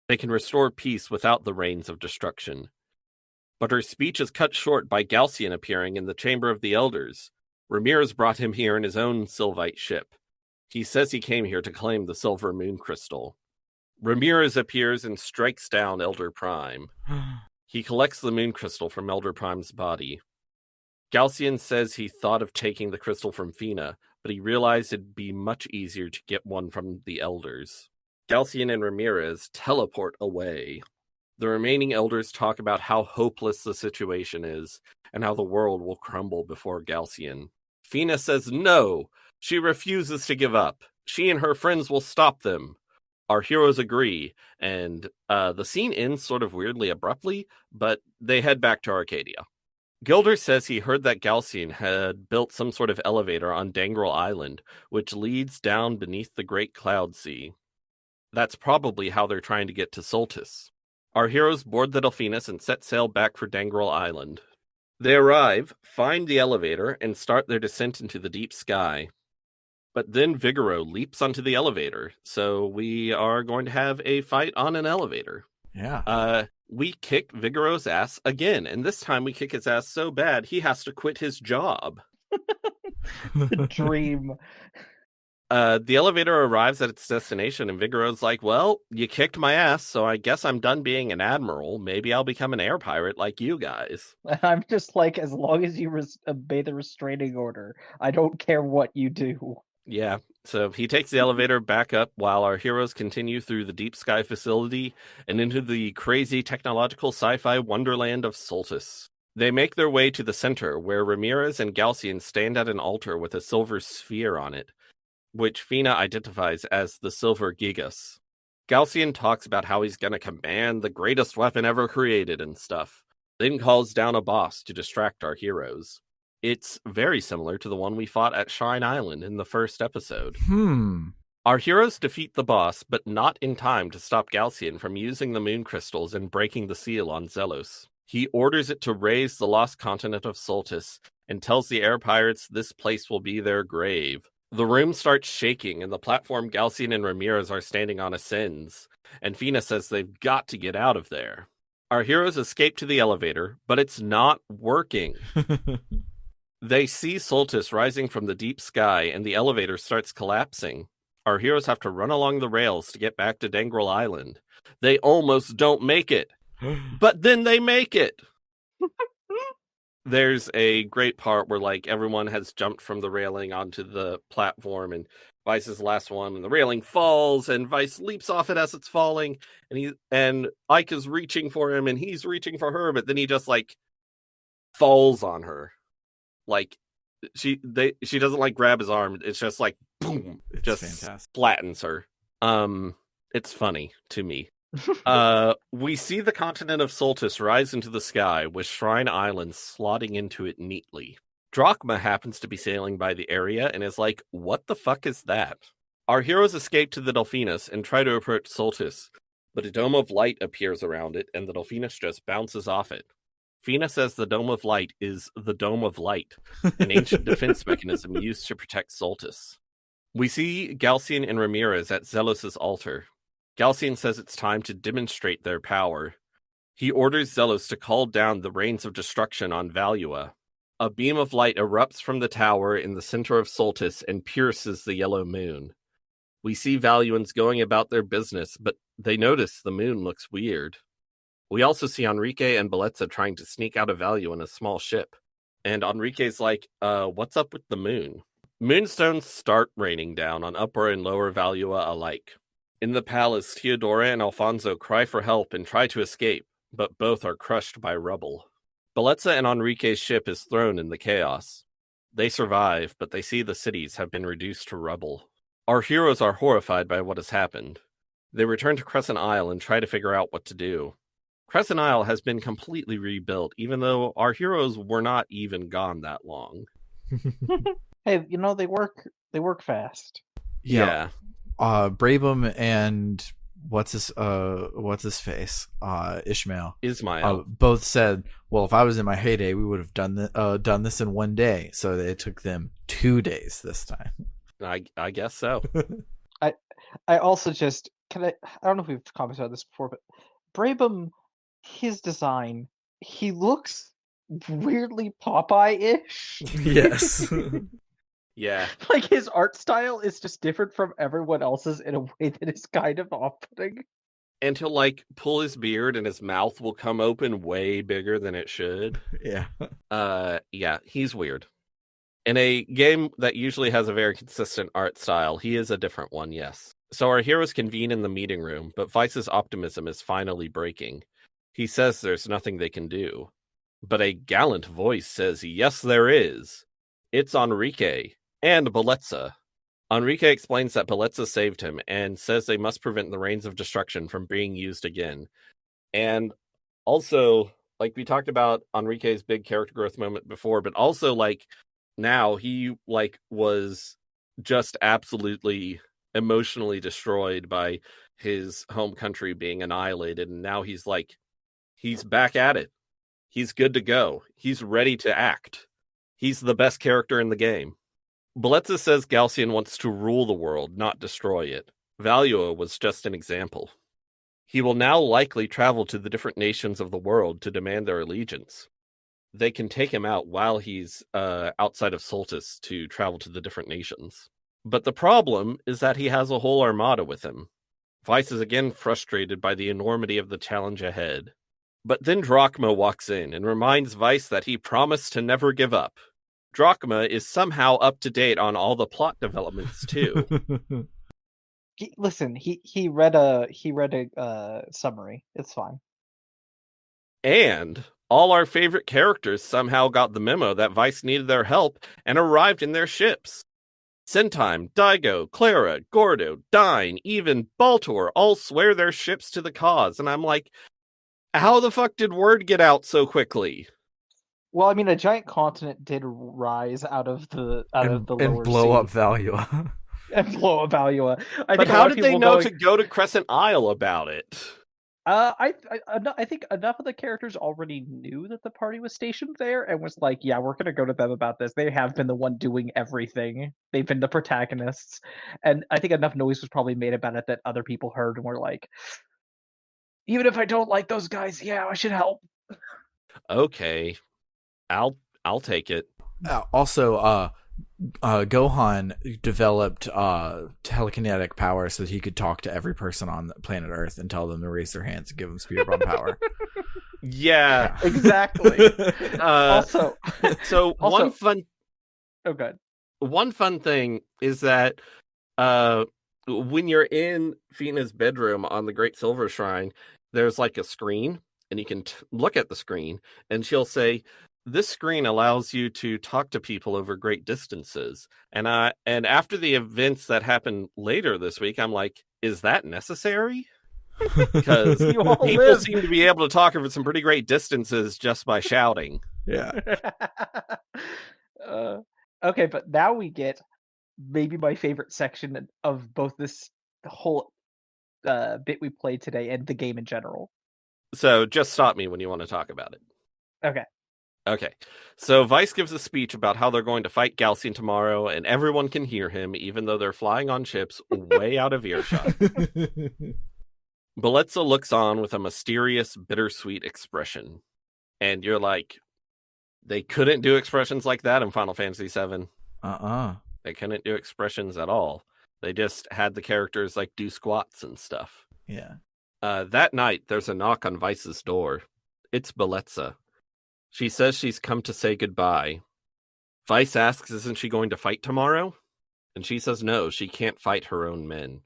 They can restore peace without the rains of destruction. But her speech is cut short by Galcian appearing in the chamber of the elders. Ramirez brought him here in his own Sylvite ship. He says he came here to claim the silver moon crystal. Ramirez appears and strikes down Elder Prime. He collects the moon crystal from Elder Prime's body. Galcian says he thought of taking the crystal from Fina, but he realized it'd be much easier to get one from the elders. Galcian and Ramirez teleport away. The remaining elders talk about how hopeless the situation is, and how the world will crumble before Galcian. Fina says no! She refuses to give up. She and her friends will stop them. Our heroes agree, and the scene ends sort of weirdly abruptly, but they head back to Arcadia. Gilder says he heard that Galcian had built some sort of elevator on Dangrel Island, which leads down beneath the Great Cloud Sea. That's probably how they're trying to get to Soltis. Our heroes board the Delphinus and set sail back for Dangrel Island. They arrive, find the elevator, and start their descent into the deep sky. But then Vigoro leaps onto the elevator, so we are going to have a fight on an elevator. Yeah. We kick Vigoro's ass again, and this time we kick his ass so bad he has to quit his job. The dream. The elevator arrives at its destination, and Vigoro's like, well, you kicked my ass, so I guess I'm done being an admiral. Maybe I'll become an air pirate like you guys. I'm just like, as long as you obey the restraining order, I don't care what you do. Yeah, so he takes the elevator back up while our heroes continue through the deep sky facility and into the crazy technological sci-fi wonderland of Soltis. They make their way to the center, where Ramirez and Galcian stand at an altar with a silver sphere on it, which Fina identifies as the Silver Gigas. Galcian talks about how he's going to command the greatest weapon ever created and stuff, then calls down a boss to distract our heroes. It's very similar to the one we fought at Shrine Island in the first episode. Our heroes defeat the boss, but not in time to stop Galcian from using the moon crystals and breaking the seal on Zelos. He orders it to raise the lost continent of Soltis and tells the air pirates this place will be their grave. The room starts shaking, and the platform Galcian and Ramirez are standing on ascends, and Fina says they've got to get out of there. Our heroes escape to the elevator, but it's not working. They see Soltis rising from the deep sky, and the elevator starts collapsing. Our heroes have to run along the rails to get back to Dangrel Island. They almost don't make it, but then they make it! There's a great part where, like, everyone has jumped from the railing onto the platform, and Vice is the last one, and the railing falls, and Vice leaps off it as it's falling, and Ike is reaching for him, and he's reaching for her, but then he just, like, falls on her. Like, she doesn't, like, grab his arm. It's just, like, boom. It's just fantastic. flattens her. It's funny to me. We see the continent of Soltis rise into the sky, with Shrine Island slotting into it neatly. Drachma happens to be sailing by the area and is like, what the fuck is that? Our heroes escape to the Delphinus and try to approach Soltis, but a dome of light appears around it, and the Delphinus just bounces off it. Fina says the Dome of Light is the Dome of Light, an ancient defense mechanism used to protect Soltis. We see Galcian and Ramirez at Zelos' altar. Galcian says it's time to demonstrate their power. He orders Zelos to call down the rains of destruction on Valua. A beam of light erupts from the tower in the center of Soltis and pierces the yellow moon. We see Valuans going about their business, but they notice the moon looks weird. We also see Enrique and Bellezza trying to sneak out of Valua in a small ship. And Enrique's like, what's up with the moon? Moonstones start raining down on Upper and Lower Valua alike. In the palace, Teodora and Alfonso cry for help and try to escape, but both are crushed by rubble. Bellezza and Enrique's ship is thrown in the chaos. They survive, but they see the cities have been reduced to rubble. Our heroes are horrified by what has happened. They return to Crescent Isle and try to figure out what to do. Crescent Isle has been completely rebuilt, even though our heroes were not even gone that long. Hey, they work fast. Yeah. Brabham and what's his face? Ishmael. Ismail. Both said, well, if I was in my heyday, we would have done this in one day. So it took them 2 days this time. I guess so. I also just I don't know if we've commented on this before, but Brabham, his design, he looks weirdly Popeye-ish. Yes. Yeah. Like his art style is just different from everyone else's in a way that is kind of off-putting. And he'll pull his beard and his mouth will come open way bigger than it should. Yeah. Yeah, he's weird. In a game that usually has a very consistent art style, he is a different one, yes. So our heroes convene in the meeting room, but Vice's optimism is finally breaking. He says there's nothing they can do. But a gallant voice says, yes, there is. It's Enrique and Bellezza. Enrique explains that Bellezza saved him and says they must prevent the rains of destruction from being used again. And also, we talked about Enrique's big character growth moment before, but also, now he, was just absolutely emotionally destroyed by his home country being annihilated, and now he's back at it. He's good to go. He's ready to act. He's the best character in the game. Bellezza says Galcian wants to rule the world, not destroy it. Valua was just an example. He will now likely travel to the different nations of the world to demand their allegiance. They can take him out while he's outside of Soltis to travel to the different nations. But the problem is that he has a whole armada with him. Vice is again frustrated by the enormity of the challenge ahead. But then Drachma walks in and reminds Vice that he promised to never give up. Drachma is somehow up to date on all the plot developments too. Listen, he read a summary. It's fine. And all our favorite characters somehow got the memo that Vice needed their help and arrived in their ships. Centime, Daigo, Clara, Gordo, Dine, even Baltor all swear their ships to the cause, and I'm like, how the fuck did word get out so quickly? Well, I mean, a giant continent did rise out of the lower and blow sea. up Valua. And blow up Valua. But how did they know to go to Crescent Isle about it? I think enough of the characters already knew that the party was stationed there and was like, yeah, we're going to go to them about this. They have been the one doing everything. They've been the protagonists. And I think enough noise was probably made about it that other people heard and were like, even if I don't like those guys, yeah, I should help. Okay. I'll take it. Also, Gohan developed telekinetic power so that he could talk to every person on planet Earth and tell them to raise their hands and give them speeder bomb power. Yeah, exactly. Also, one fun. Oh, good. One fun thing is that when you're in Fina's bedroom on the Great Silver Shrine, there's a screen, and you can look at the screen, and she'll say, this screen allows you to talk to people over great distances. And after the events that happened later this week, I'm like, is that necessary? Because people seem to be able to talk over some pretty great distances just by shouting. Yeah. Okay, but now we get maybe my favorite section of both the whole bit we played today and the game in general. So just stop me when you want to talk about it. Okay, so Vice gives a speech about how they're going to fight Galcian tomorrow, and everyone can hear him, even though they're flying on ships way out of earshot. Belitza looks on with a mysterious, bittersweet expression. And you're like, they couldn't do expressions like that in Final Fantasy VII. They couldn't do expressions at all. They just had the characters like do squats and stuff. Yeah. That night, there's a knock on Vice's door. It's Belitza. She says she's come to say goodbye. Vice asks, isn't she going to fight tomorrow? And she says no, she can't fight her own men.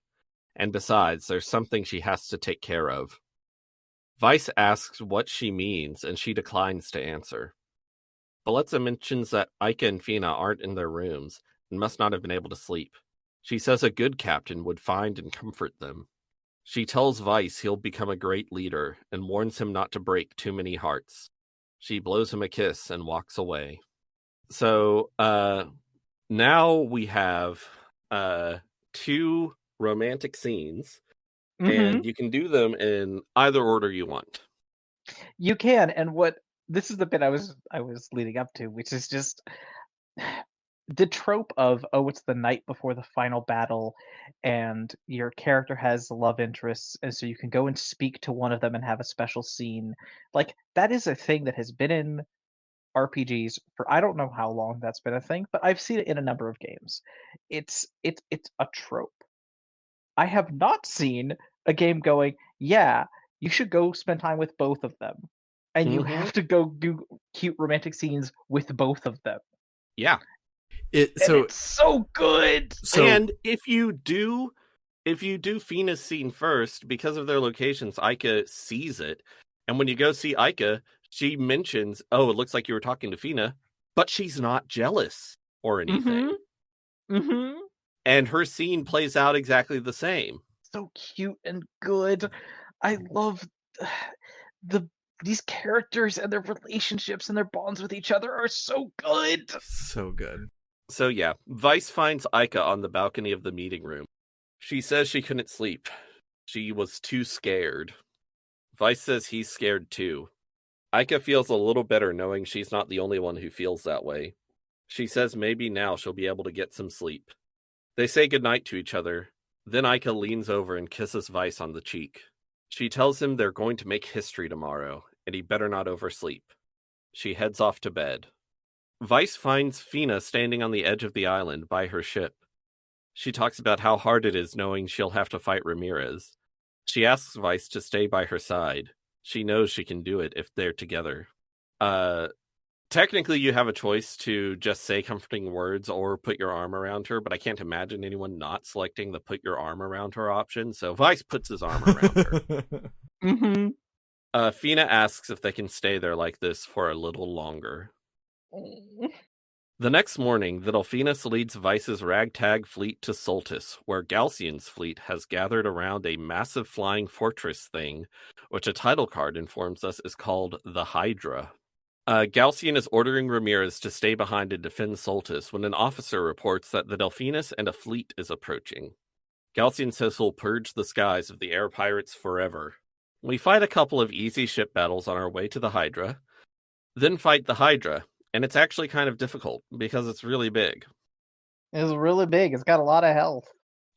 And besides, there's something she has to take care of. Vice asks what she means, and she declines to answer. Belitza mentions that Ika and Fina aren't in their rooms and must not have been able to sleep. She says a good captain would find and comfort them. She tells Vice he'll become a great leader and warns him not to break too many hearts. She blows him a kiss and walks away. So now we have 2 romantic scenes, and you can do them in either order you want. You can, and this is the bit I was leading up to, which is just the trope of, oh, it's the night before the final battle and your character has love interests, and so you can go and speak to one of them and have a special scene. Like, that is a thing that has been in RPGs for I don't know how long that's been a thing, but I've seen it in a number of games. It's a trope. I have not seen a game going, yeah, you should go spend time with both of them. And you have to go do cute romantic scenes with both of them. Yeah. It's so good. And if you do Fina's scene first, because of their locations, Ika sees it. And when you go see Ika, she mentions, oh, it looks like you were talking to Fina, but she's not jealous or anything. And her scene plays out exactly the same. So cute and good. I love these characters and their relationships and their bonds with each other are so good. So good. So yeah, Vice finds Ika on the balcony of the meeting room. She says she couldn't sleep. She was too scared. Vice says he's scared too. Ika feels a little better knowing she's not the only one who feels that way. She says maybe now she'll be able to get some sleep. They say goodnight to each other. Then Ika leans over and kisses Vice on the cheek. She tells him they're going to make history tomorrow, and he better not oversleep. She heads off to bed. Vice finds Fina standing on the edge of the island by her ship. She talks about how hard it is knowing she'll have to fight Ramirez. She asks Vice to stay by her side. She knows she can do it if they're together. Technically, you have a choice to just say comforting words or put your arm around her, but I can't imagine anyone not selecting the put your arm around her option, so Vice puts his arm around her. Fina asks if they can stay there like this for a little longer. The next morning, the Delphinus leads Vice's ragtag fleet to Soltis, where Galcian's fleet has gathered around a massive flying fortress thing, which a title card informs us is called the Hydra. Galcian is ordering Ramirez to stay behind and defend Soltis when an officer reports that the Delphinus and a fleet is approaching. Galcian says he'll purge the skies of the air pirates forever. We fight a couple of easy ship battles on our way to the Hydra, then fight the Hydra, and it's actually kind of difficult because it's really big. It's really big. It's got a lot of health.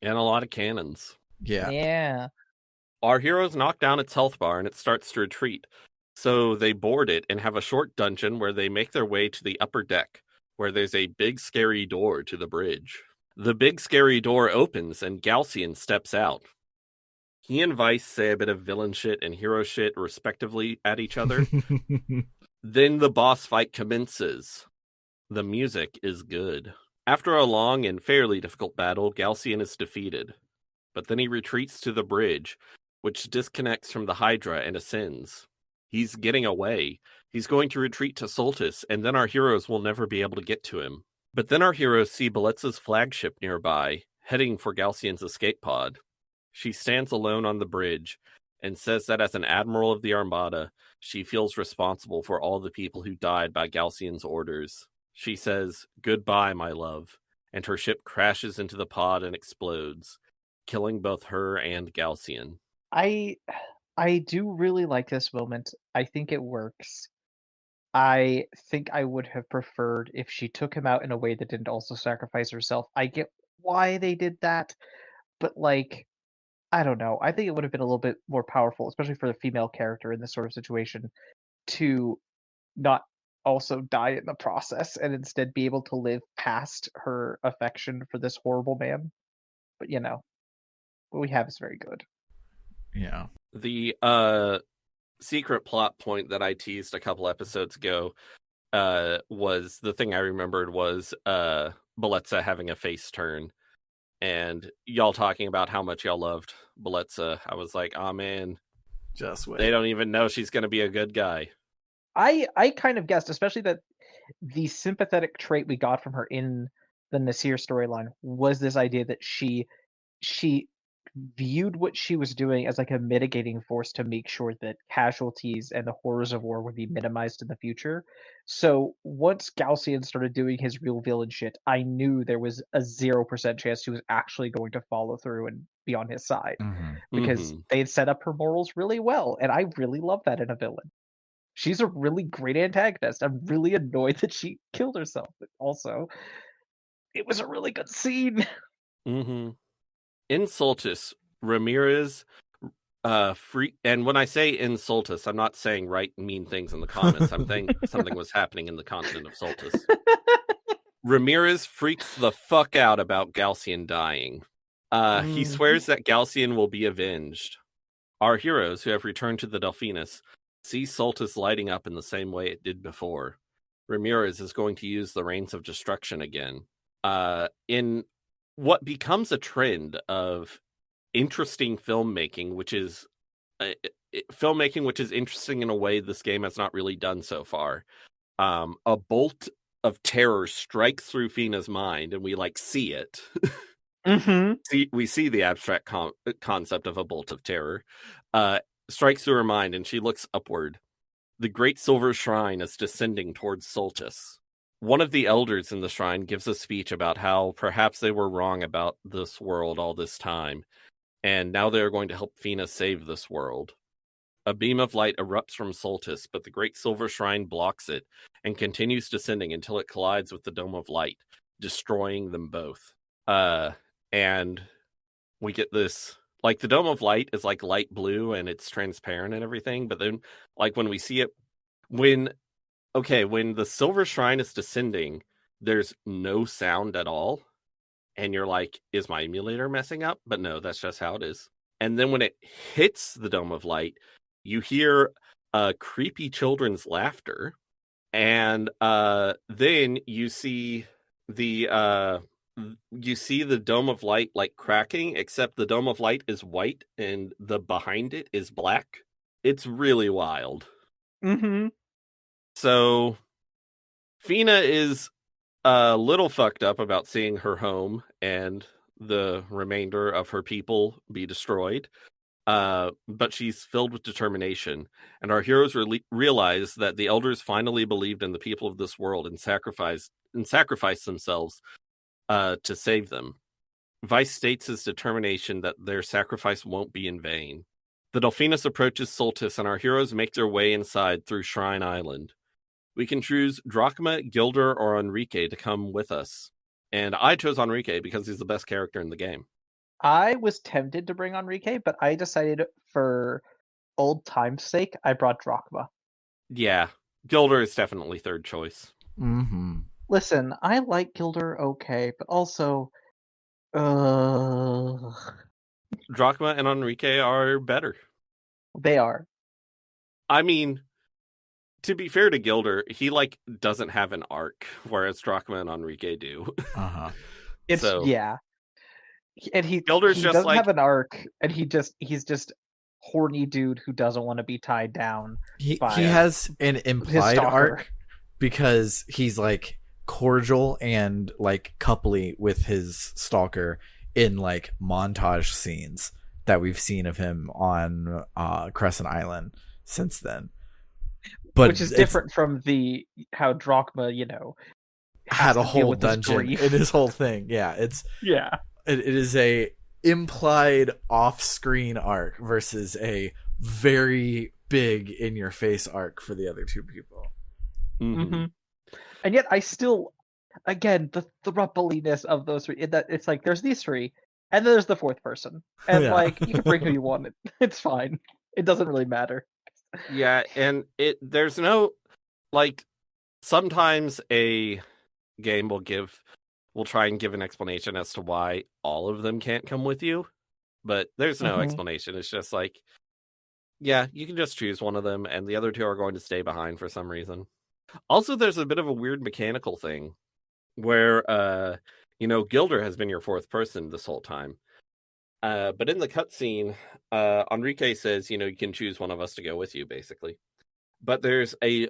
And a lot of cannons. Yeah. Our heroes knock down its health bar and it starts to retreat. So they board it and have a short dungeon where they make their way to the upper deck, where there's a big scary door to the bridge. The big scary door opens and Galcian steps out. He and Vice say a bit of villain shit and hero shit respectively at each other. Then the boss fight commences. The music is good. After a long and fairly difficult battle, Galcian is defeated. But then he retreats to the bridge, which disconnects from the Hydra and ascends. He's getting away. He's going to retreat to Soltis, and then our heroes will never be able to get to him. But then our heroes see Belitza's flagship nearby, heading for Galcian's escape pod. She stands alone on the bridge, and says that as an admiral of the Armada, she feels responsible for all the people who died by Galcian's orders. She says, "Goodbye, my love," and her ship crashes into the pod and explodes, killing both her and Galcian. I do really like this moment. I think it works. I think I would have preferred if she took him out in a way that didn't also sacrifice herself. I get why they did that, but like, I don't know. I think it would have been a little bit more powerful, especially for the female character in this sort of situation, to not also die in the process and instead be able to live past her affection for this horrible man. But what we have is very good. Yeah. The secret plot point that I teased a couple episodes ago was the thing I remembered was Beletza having a face turn, and y'all talking about how much y'all loved Beletza. I was like, oh man, Just wait. they don't even know she's going to be a good guy. I kind of guessed, especially that the sympathetic trait we got from her in the Nasir storyline was this idea that she viewed what she was doing as like a mitigating force to make sure that casualties and the horrors of war would be minimized in the future. So once Galcian started doing his real villain shit, I knew there was a 0% chance she was actually going to follow through and be on his side, because they had set up her morals really well, and I really love that in a villain. She's a really great antagonist. I'm really annoyed that she killed herself, but also it was a really good scene. In Soltis, Ramirez and when I say in Soltis, I'm not saying right mean things in the comments. I'm saying something was happening in the continent of Soltis. Ramirez freaks the fuck out about Galcian dying. He swears that Galcian will be avenged. Our heroes, who have returned to the Delphinus, see Soltis lighting up in the same way it did before. Ramirez is going to use the Reigns of Destruction again. In what becomes a trend of interesting filmmaking, which is interesting in a way this game has not really done so far. A bolt of terror strikes through Fina's mind, and we see it. We see the abstract concept of a bolt of terror. Strikes through her mind, and she looks upward. The great silver shrine is descending towards Soltis. One of the elders in the shrine gives a speech about how perhaps they were wrong about this world all this time, and now they are going to help Fina save this world. A beam of light erupts from Soltis, but the great silver shrine blocks it and continues descending until it collides with the Dome of Light, destroying them both. And we get this, the Dome of Light is light blue and it's transparent and everything, but then when we see it, when the silver shrine is descending, there's no sound at all. And you're like, is my emulator messing up? But no, that's just how it is. And then when it hits the Dome of Light, you hear creepy children's laughter. And then you see the Dome of Light cracking, except the Dome of Light is white and the behind it is black. It's really wild. So Fina is a little fucked up about seeing her home and the remainder of her people be destroyed. But she's filled with determination, and our heroes realize that the elders finally believed in the people of this world and sacrificed themselves to save them. Vice states his determination that their sacrifice won't be in vain. The Delphinus approaches Soltis, and our heroes make their way inside through Shrine Island. We can choose Drachma, Gilder, or Enrique to come with us. And I chose Enrique because he's the best character in the game. I was tempted to bring Enrique, but I decided for old time's sake, I brought Drachma. Yeah, Gilder is definitely third choice. Listen, I like Gilder okay, but also... Drachma and Enrique are better. They are. I mean, to be fair to Gilder, he doesn't have an arc, whereas Drachma and Enrique do. Yeah. And Gilder's he just doesn't have an arc, and he's just horny dude who doesn't want to be tied down. He has an implied arc because he's cordial and coupley with his stalker in montage scenes that we've seen of him on Crescent Island since then. But which is different from how Drachma, had a whole dungeon in his whole thing. Yeah, it is a implied off-screen arc versus a very big in-your-face arc for the other two people. And yet I still, again, the thruppliness of those three, it's there's these three, And then there's the fourth person. And Yeah. like you can bring who you want. It's fine. It doesn't really matter. Yeah, and there's no like sometimes a game will try and give an explanation as to why all of them can't come with you, but there's no explanation. It's just like, yeah, you can just choose one of them, and the other two are going to stay behind for some reason. Also, there's a bit of a weird mechanical thing where, Gilder has been your fourth person this whole time. But in the cutscene, Enrique says, you can choose one of us to go with you, basically. But there's a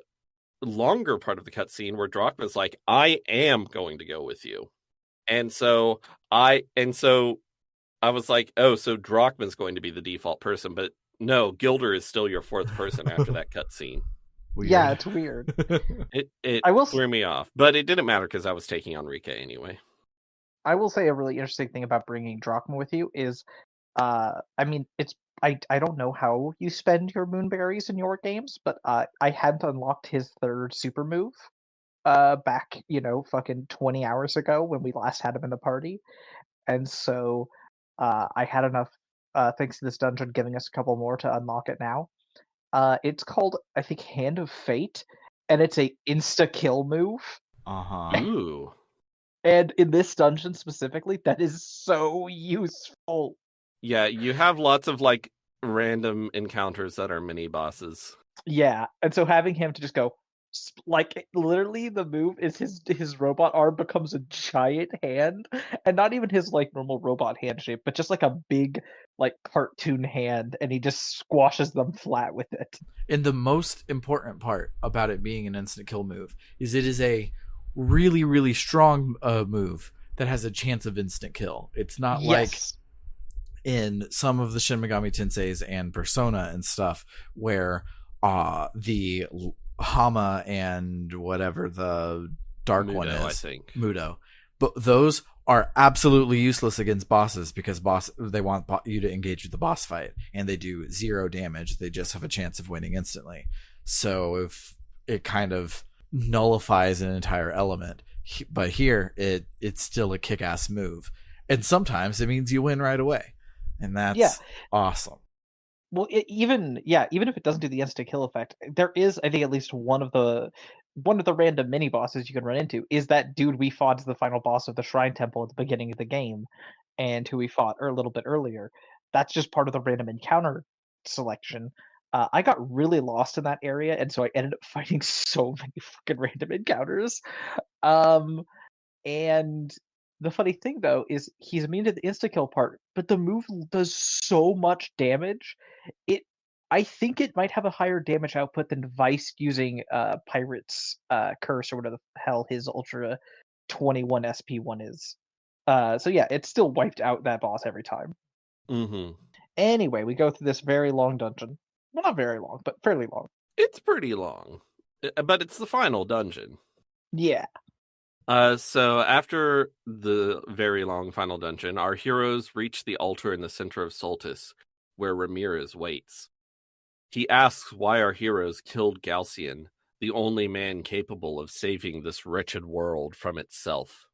longer part of the cutscene where Drachma's like, I am going to go with you. And so I was like, oh, so Drachma's going to be the default person, but no, Gilder is still your fourth person after that cutscene. Yeah, it's weird. It I will threw me off, but it didn't matter because I was taking Enrique anyway. I will say a really interesting thing about bringing Drachma with you is, I mean, I don't know how you spend your moonberries in your games, but I hadn't unlocked his third super move back, fucking 20 hours ago when we last had him in the party. And so I had enough thanks to this dungeon giving us a couple more to unlock it now. It's called, I think, Hand of Fate, and it's a insta kill move. Ooh. And in this dungeon specifically, that is so useful. Yeah, you have lots of like random encounters that are mini bosses. Yeah, and so having him to just go, like, literally the move is his robot arm becomes a giant hand, and not even his like normal robot hand shape, but just like a big like cartoon hand, and he just squashes them flat with it. And the most important part about it being an instant kill move is it is a really, really strong move that has a chance of instant kill. It's not like in some of the Shin Megami Tenseis and Persona and stuff where the Hama and whatever the dark Mudo, one is, I think. Mudo, but those are absolutely useless against bosses because they want you to engage with the boss fight, and they do 0 damage. They just have a chance of winning instantly. So if it kind of nullifies an entire element, but here it's still a kick-ass move, and sometimes it means you win right away, and that's awesome. Well, even if it doesn't do the instant kill effect, there is, I think, at least one of the random mini bosses you can run into is that dude we fought as the final boss of the Shrine Temple at the beginning of the game, and who we fought a little bit earlier. That's just part of the random encounter selection. I got really lost in that area, and so I ended up fighting so many fucking random encounters. And the funny thing though is he's immune to the insta kill part, but the move does so much damage. I think it might have a higher damage output than Vice using Pirate's Curse or whatever the hell his Ultra 21 SP one is. So yeah, it still wiped out that boss every time. Mm-hmm. Anyway, we go through this very long dungeon. Well, not very long, but fairly long. It's pretty long, but it's the final dungeon. Yeah. So after the very long final dungeon, our heroes reach the altar in the center of Soltis, where Ramirez waits. He asks why our heroes killed Galcian, the only man capable of saving this wretched world from itself.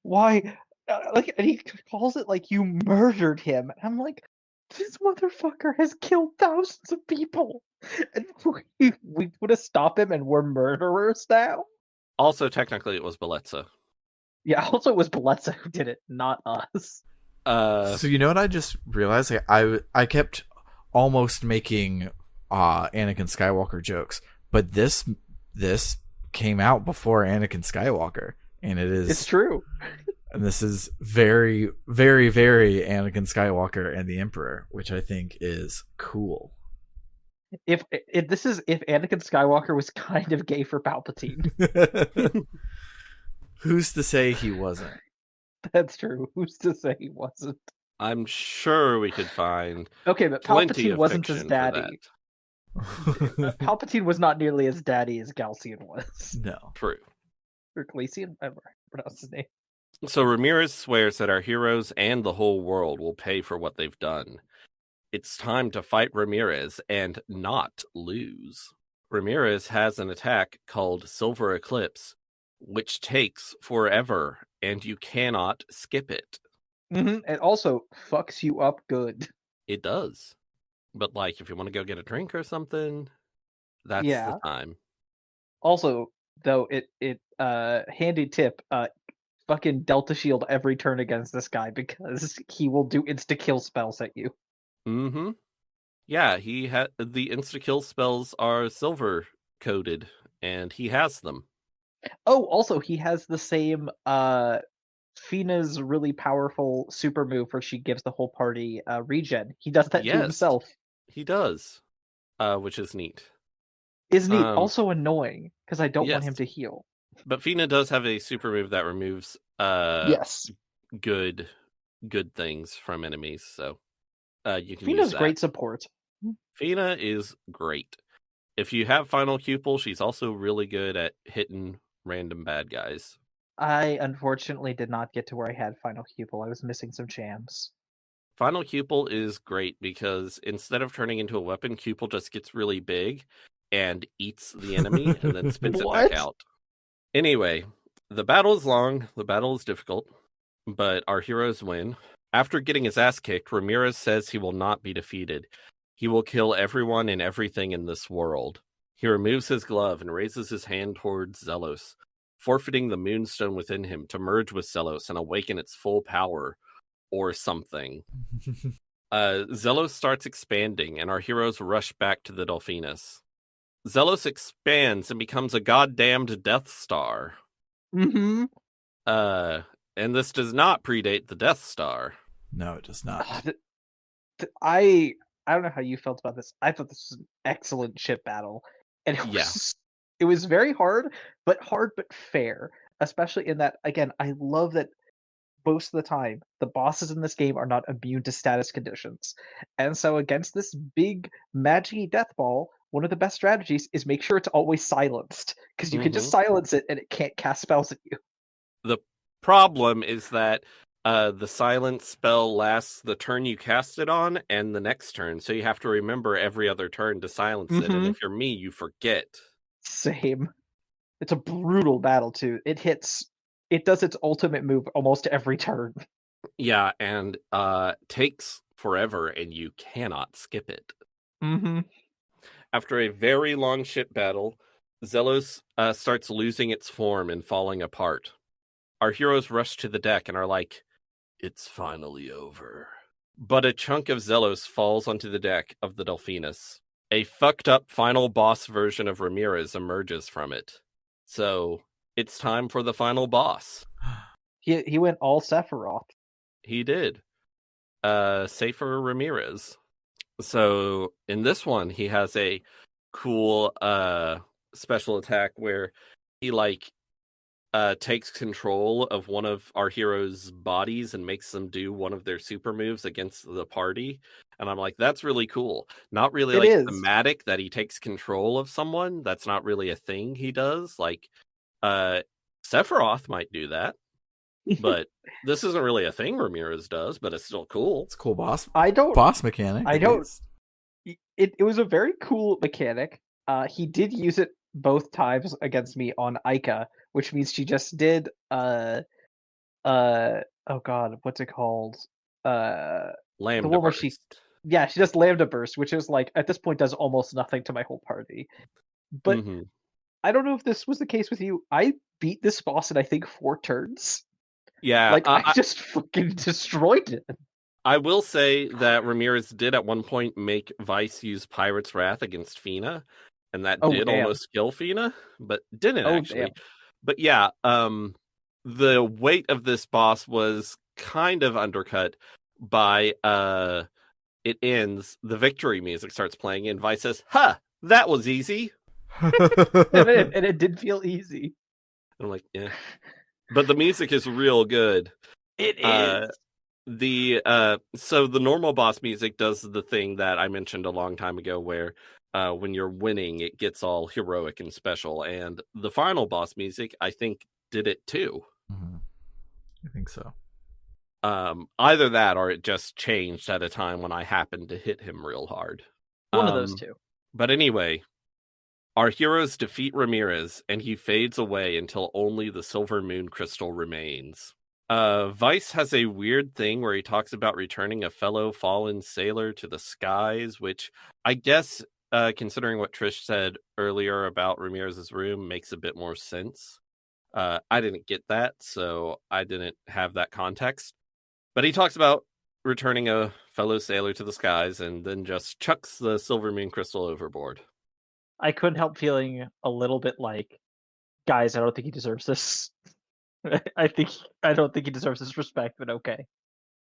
Why? And he calls it like you murdered him. And I'm like, this motherfucker has killed thousands of people, and we put a stop him, and we're murderers now. Also, technically, it was Beletza. Yeah. Also, it was Beletza who did it, not us. So you know what I just realized? I kept almost making Anakin Skywalker jokes, but this came out before Anakin Skywalker, and it's true. And this is very, very, very Anakin Skywalker and the Emperor, which I think is cool. If Anakin Skywalker was kind of gay for Palpatine. Who's to say he wasn't? That's true. Who's to say he wasn't? I'm sure we could find okay, but plenty Palpatine of wasn't his fiction daddy. Palpatine was not nearly as daddy as Galcian was. No. True. Or Glacian? I don't know how to pronounce his name. So Ramirez swears that our heroes and the whole world will pay for what they've done. It's time to fight Ramirez and not lose. Ramirez has an attack called Silver Eclipse, which takes forever, and you cannot skip it. It also fucks you up good. It does. But like, if you want to go get a drink or something, that's the Yeah. time. Also, though, handy tip, fucking Delta Shield every turn against this guy because he will do insta kill spells at you. Mm-hmm. Yeah, the insta kill spells are silver coded, and he has them. Oh, also he has the same Fina's really powerful super move where she gives the whole party regen. He does that to Yes, himself. he does, which is neat. Is neat. Also annoying because I don't want him Yes, to heal. but Fina does have a super move that removes Yes. good things from enemies, so you can use Fina's that. great support. Fina is great. If you have Final Pupil, she's also really good at hitting random bad guys. I unfortunately did not get to where I had Final Pupil. I was missing some chams. Final Cupil is great because instead of turning into a weapon, Cupil just gets really big and eats the enemy and then spits it back out. Anyway, the battle is long, the battle is difficult, but our heroes win. After getting his ass kicked, Ramirez says he will not be defeated. He will kill everyone and everything in this world. He removes his glove and raises his hand towards Zelos, forfeiting the moonstone within him to merge with Zelos and awaken its full power, or something. Zelos starts expanding, and our heroes rush back to the Delphinus. Zelos expands and becomes a goddamned Death Star. Mm-hmm. And this does not predate the Death Star. No, it does not. I don't know how you felt about this. I thought this was an excellent ship battle, and it was very hard but fair. Especially in that, again, I love that most of the time the bosses in this game are not immune to status conditions, and so against this big magic-y death ball, one of the best strategies is make sure it's always silenced because you can just silence it and it can't cast spells at you. The problem is that the silence spell lasts the turn you cast it on and the next turn, so you have to remember every other turn to silence it, and if you're me, you forget. Same. It's a brutal battle too. It does its ultimate move almost every turn. Yeah, and takes forever, and you cannot skip it. Mm-hmm. After a very long ship battle, Zelos starts losing its form and falling apart. Our heroes rush to the deck and are like, "It's finally over." But a chunk of Zelos falls onto the deck of the Delphinus. A fucked up final boss version of Ramirez emerges from it. So it's time for the final boss. He went all Sephiroth. He did. Safer Ramirez. So in this one, he has a cool special attack where he takes control of one of our heroes' bodies and makes them do one of their super moves against the party. And I'm like, that's really cool. Not really thematic that he takes control of someone. That's not really a thing he does. Like, Sephiroth might do that, but this isn't really a thing Ramirez does, but it's still cool. It's a cool boss mechanic. It was a very cool mechanic. He did use it both times against me on Aika, which means she just did oh god, what's it called? Lambda the one burst. Where she does Lambda burst, which is like at this point does almost nothing to my whole party. But I don't know if this was the case with you. I beat this boss in I think 4 turns. Yeah, like I just fucking destroyed it. I will say that Ramirez did at one point make Vice use Pirate's Wrath against Fina, and that did almost kill Fina, but didn't actually. Damn. But yeah, the weight of this boss was kind of undercut by it ends, the victory music starts playing, and Vice says, "Ha, that was easy." and it did feel easy. I'm like, yeah. But the music is real good. It is. So the normal boss music does the thing that I mentioned a long time ago where when you're winning, it gets all heroic and special. And the final boss music, I think, did it too. Mm-hmm. I think so. Either that or it just changed at a time when I happened to hit him real hard. One of those two. But anyway, our heroes defeat Ramirez, and he fades away until only the silver moon crystal remains. Vice has a weird thing where he talks about returning a fellow fallen sailor to the skies, which I guess, considering what Trish said earlier about Ramirez's room, makes a bit more sense. I didn't get that, so I didn't have that context. But he talks about returning a fellow sailor to the skies and then just chucks the Silver Moon Crystal overboard. I couldn't help feeling a little bit like, guys, I don't think he deserves this. I don't think he deserves this respect, but okay.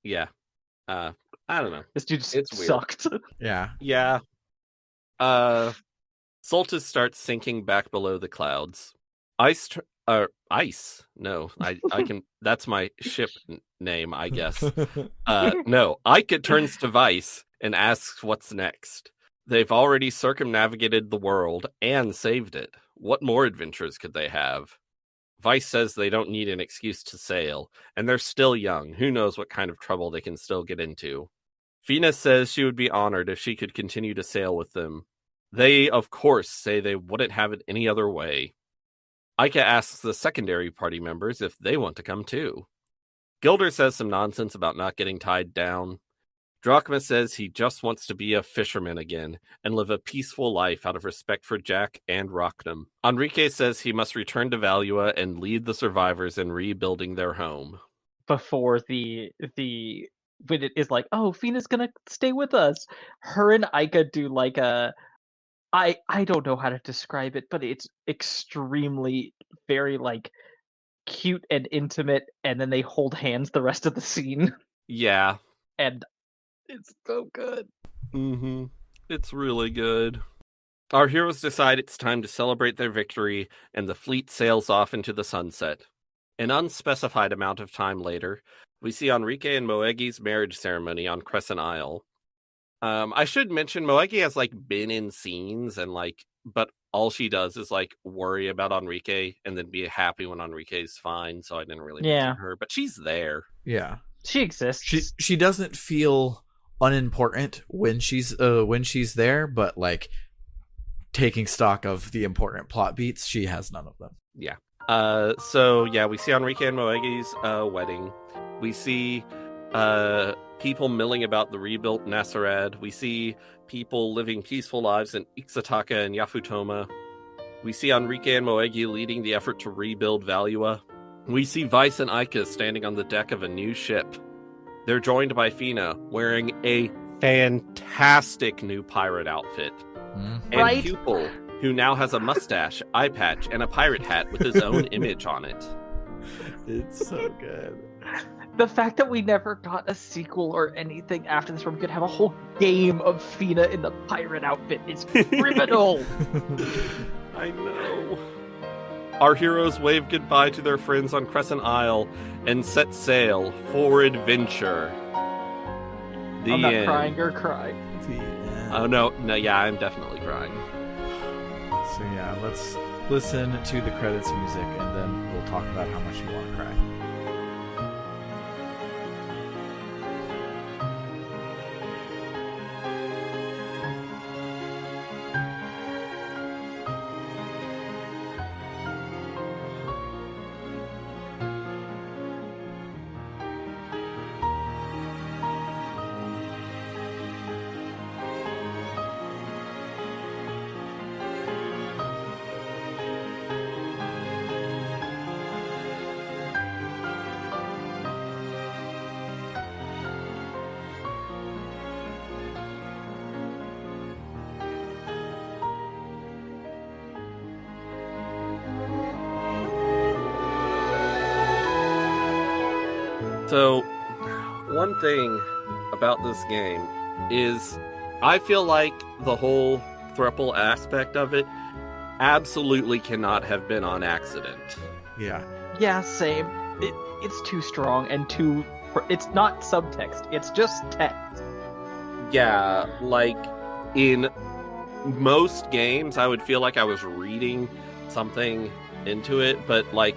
Yeah. I don't know. This dude It's weird. sucked. Yeah. Yeah. Soltis starts sinking back below the clouds. Ice. No, I can. That's my ship name, I guess. No, Ika turns to Vice and asks what's next. They've already circumnavigated the world and saved it. What more adventures could they have? Vice says they don't need an excuse to sail, and they're still young. Who knows what kind of trouble they can still get into. Fina says she would be honored if she could continue to sail with them. They, of course, say they wouldn't have it any other way. Ika asks the secondary party members if they want to come too. Gilder says some nonsense about not getting tied down. Drachma says he just wants to be a fisherman again and live a peaceful life out of respect for Jack and Rocknum. Enrique says he must return to Valua and lead the survivors in rebuilding their home. Before the when it is like, oh, Fina's gonna stay with us. Her and Ika do like a I don't know how to describe it, but it's extremely very like cute and intimate, and then they hold hands the rest of the scene. Yeah. And it's so good. Mm-hmm. It's really good. Our heroes decide it's time to celebrate their victory, and the fleet sails off into the sunset. An unspecified amount of time later, we see Enrique and Moegi's marriage ceremony on Crescent Isle. I should mention Moegi has like been in scenes and like, but all she does is like worry about Enrique and then be happy when Enrique's fine. So I didn't really mention her, but she's there. Yeah, she exists. She doesn't feel unimportant when she's there, but like taking stock of the important plot beats, she has none of them. Yeah. So yeah, we see Enrique and Moegi's wedding. We see people milling about the rebuilt Nasarad. We see people living peaceful lives in Ixataka and Yafutoma. We see Enrique and Moegi leading the effort to rebuild Valua. We see Vice and Ika standing on the deck of a new ship. They're joined by Fina, wearing a fantastic new pirate outfit. And Pupil, who now has a mustache, eye patch, and a pirate hat with his own image on it. It's so good. The fact that we never got a sequel or anything after this where we could have a whole game of Fina in the pirate outfit is criminal. I know. Our heroes wave goodbye to their friends on Crescent Isle and set sail for adventure. The I'm not end. crying or crying. Oh, no, yeah, I'm definitely crying. So yeah, let's listen to the credits music and then we'll talk about how much you want to cry. So, one thing about this game is I feel like the whole thruple aspect of it absolutely cannot have been on accident. Yeah. Yeah, same. It's too strong and too... It's not subtext. It's just text. Yeah, like, in most games, I would feel like I was reading something into it, but, like,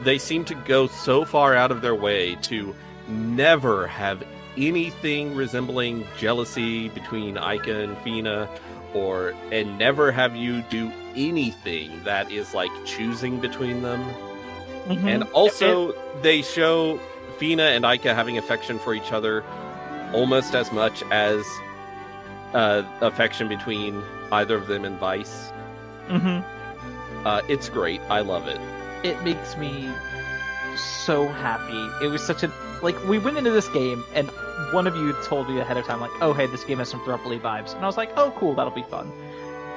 they seem to go so far out of their way to never have anything resembling jealousy between Ika and Fina, and never have you do anything that is like choosing between them. And also, they show Fina and Aika having affection for each other almost as much as affection between either of them and Vice. It's great. I love it. It makes me so happy. It was such a... Like, we went into this game, and one of you told me ahead of time, like, oh, hey, this game has some throupley vibes. And I was like, oh, cool, that'll be fun.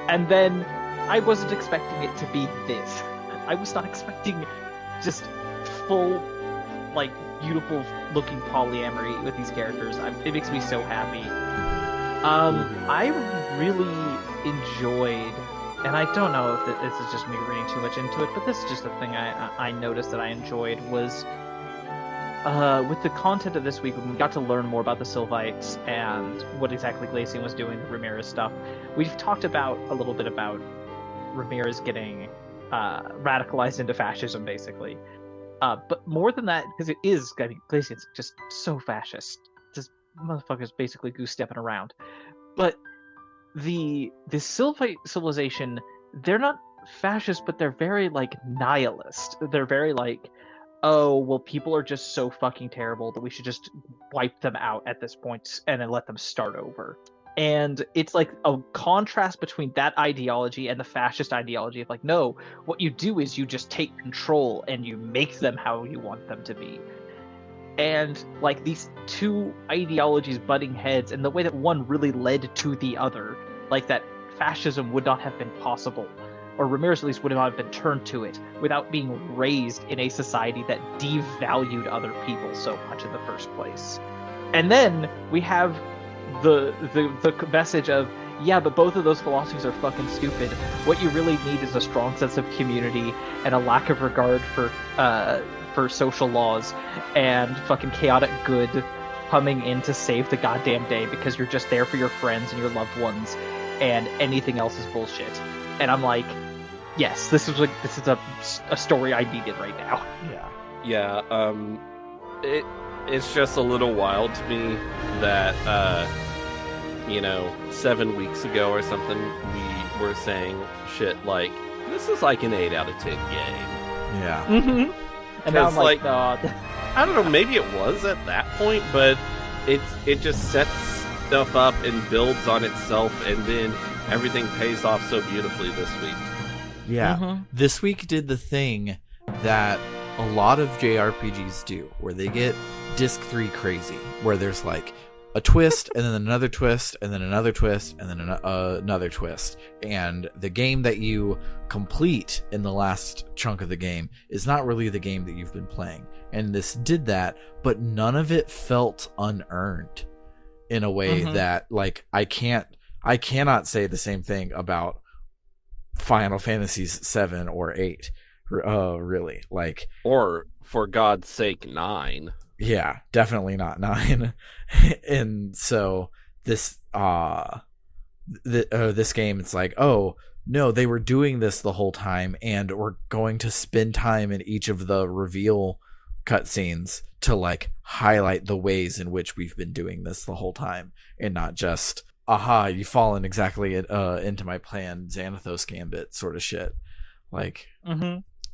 And then I wasn't expecting it to be this. I was not expecting just full, like, beautiful-looking polyamory with these characters. It makes me so happy. I really enjoyed... And I don't know if this is just me reading too much into it, but this is just a thing I noticed that I enjoyed was with the content of this week, when we got to learn more about the Sylvites and what exactly Glacian was doing, the Ramirez stuff. We've talked about a little bit about Ramirez getting radicalized into fascism, basically. But more than that, because it is, I mean, Glacian's just so fascist. This motherfucker's basically goose-stepping around. But the Sylvite civilization, they're not fascist, but they're very, like, nihilist. They're very, like, oh, well, people are just so fucking terrible that we should just wipe them out at this point and then let them start over. And it's like a contrast between that ideology and the fascist ideology of, like, no, what you do is you just take control and you make them how you want them to be. And, like, these two ideologies butting heads, and the way that one really led to the other, like that fascism would not have been possible, or Ramirez at least would not have been turned to it, without being raised in a society that devalued other people so much in the first place. And then we have the message of, yeah, but both of those philosophies are fucking stupid. What you really need is a strong sense of community and a lack of regard for social laws and fucking chaotic good coming in to save the goddamn day because you're just there for your friends and your loved ones, and anything else is bullshit. And I'm like, yes, this is a story I needed right now. It's just a little wild to me that 7 weeks ago or something we were saying shit like, this is like an 8 out of 10 game. Yeah. And now I'm like, I don't know, maybe it was at that point, but it just sets stuff up and builds on itself, and then everything pays off so beautifully this week. Yeah. This week did the thing that a lot of JRPGs do, where they get Disc 3 crazy, where there's like a twist, and then another twist, and then another twist, and then another twist. And the game that you complete in the last chunk of the game is not really the game that you've been playing. And this did that, but none of it felt unearned in a way that, like, I cannot say the same thing about Final Fantasies 7 or 8. Really. Like, or, for God's sake, 9. Yeah, definitely not 9. And so this this game, it's like, oh no, they were doing this the whole time, and we're going to spend time in each of the reveal cutscenes to like highlight the ways in which we've been doing this the whole time, and not just, aha, you've fallen exactly into my plan, Xanathos Gambit sort of shit. Like,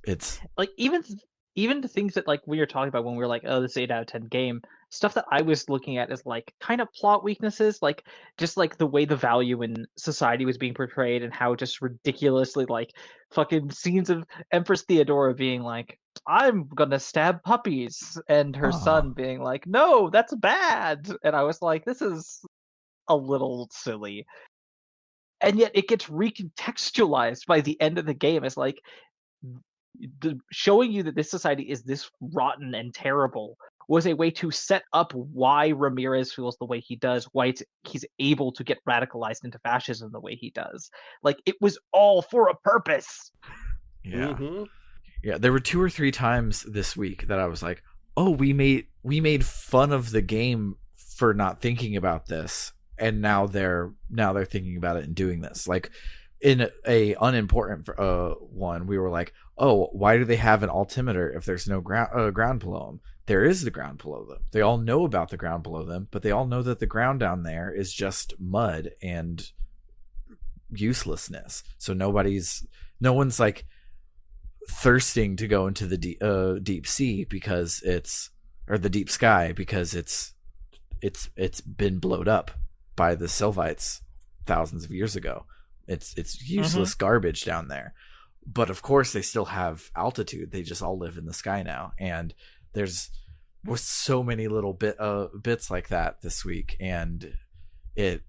it's like even the things that, like, we were talking about when we were like, oh, this 8 out of 10 game, stuff that I was looking at as like kind of plot weaknesses, like just like the way the value in society was being portrayed, and how just ridiculously like fucking scenes of Empress Theodora being like, I'm gonna stab puppies, and her son being like, no, that's bad. And I was like, this is a little silly. And yet it gets recontextualized by the end of the game as like, showing you that this society is this rotten and terrible was a way to set up why Ramirez feels the way he does, why he's able to get radicalized into fascism the way he does. Like, it was all for a purpose. Yeah. Yeah, there were 2 or 3 times this week that I was like, oh, we made fun of the game for not thinking about this, and now they're thinking about it and doing this. Like, in a unimportant one, we were like, oh, why do they have an altimeter if there's no ground below them? There is the ground below them. They all know about the ground below them, but they all know that the ground down there is just mud and uselessness. So no one's like thirsting to go into the deep sea because or the deep sky because it's been blowed up by the Sylvites thousands of years ago. It's useless garbage down there. But of course they still have altitude. They just all live in the sky now. And there's so many little bits like that this week, and it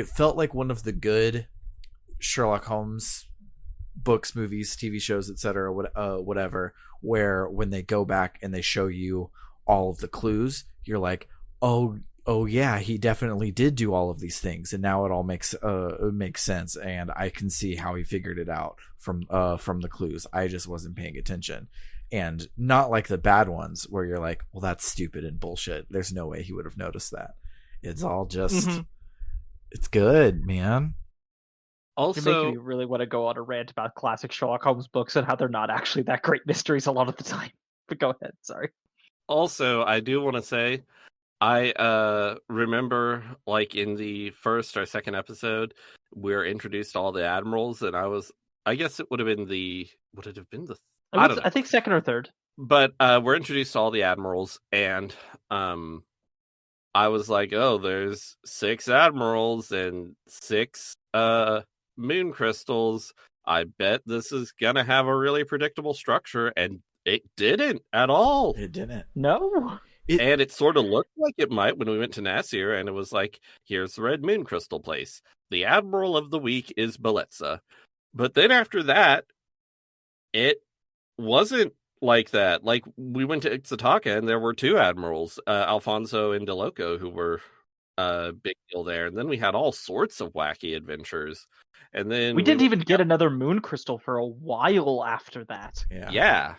felt like one of the good Sherlock Holmes books, movies, TV shows, etc., whatever, where when they go back and they show you all of the clues, you're like, oh yeah, he definitely did do all of these things, and now it all makes sense, and I can see how he figured it out from the clues. I just wasn't paying attention. And not like the bad ones where you're like, well, that's stupid and bullshit. There's no way he would have noticed that. It's all just, it's good, man. Also, you're making me really want to go on a rant about classic Sherlock Holmes books and how they're not actually that great mysteries a lot of the time. But go ahead, sorry. Also, I do want to say, I remember like in the first or second episode, we're introduced to all the admirals, and I guess it would it have been the I don't know. I think second or third. But we're introduced to all the admirals, and I was like, oh, there's 6 admirals and 6 moon crystals. I bet this is gonna have a really predictable structure, and it didn't at all. It didn't. No. And it sort of looked like it might when we went to Nasir, and it was like, here's the red moon crystal place. The admiral of the week is Belitza. But then after that, it wasn't like that. Like, we went to Ixataka, and there were 2 admirals, Alfonso and DeLoco, who were a big deal there. And then we had all sorts of wacky adventures. And then we didn't even get another moon crystal for a while after that. Yeah.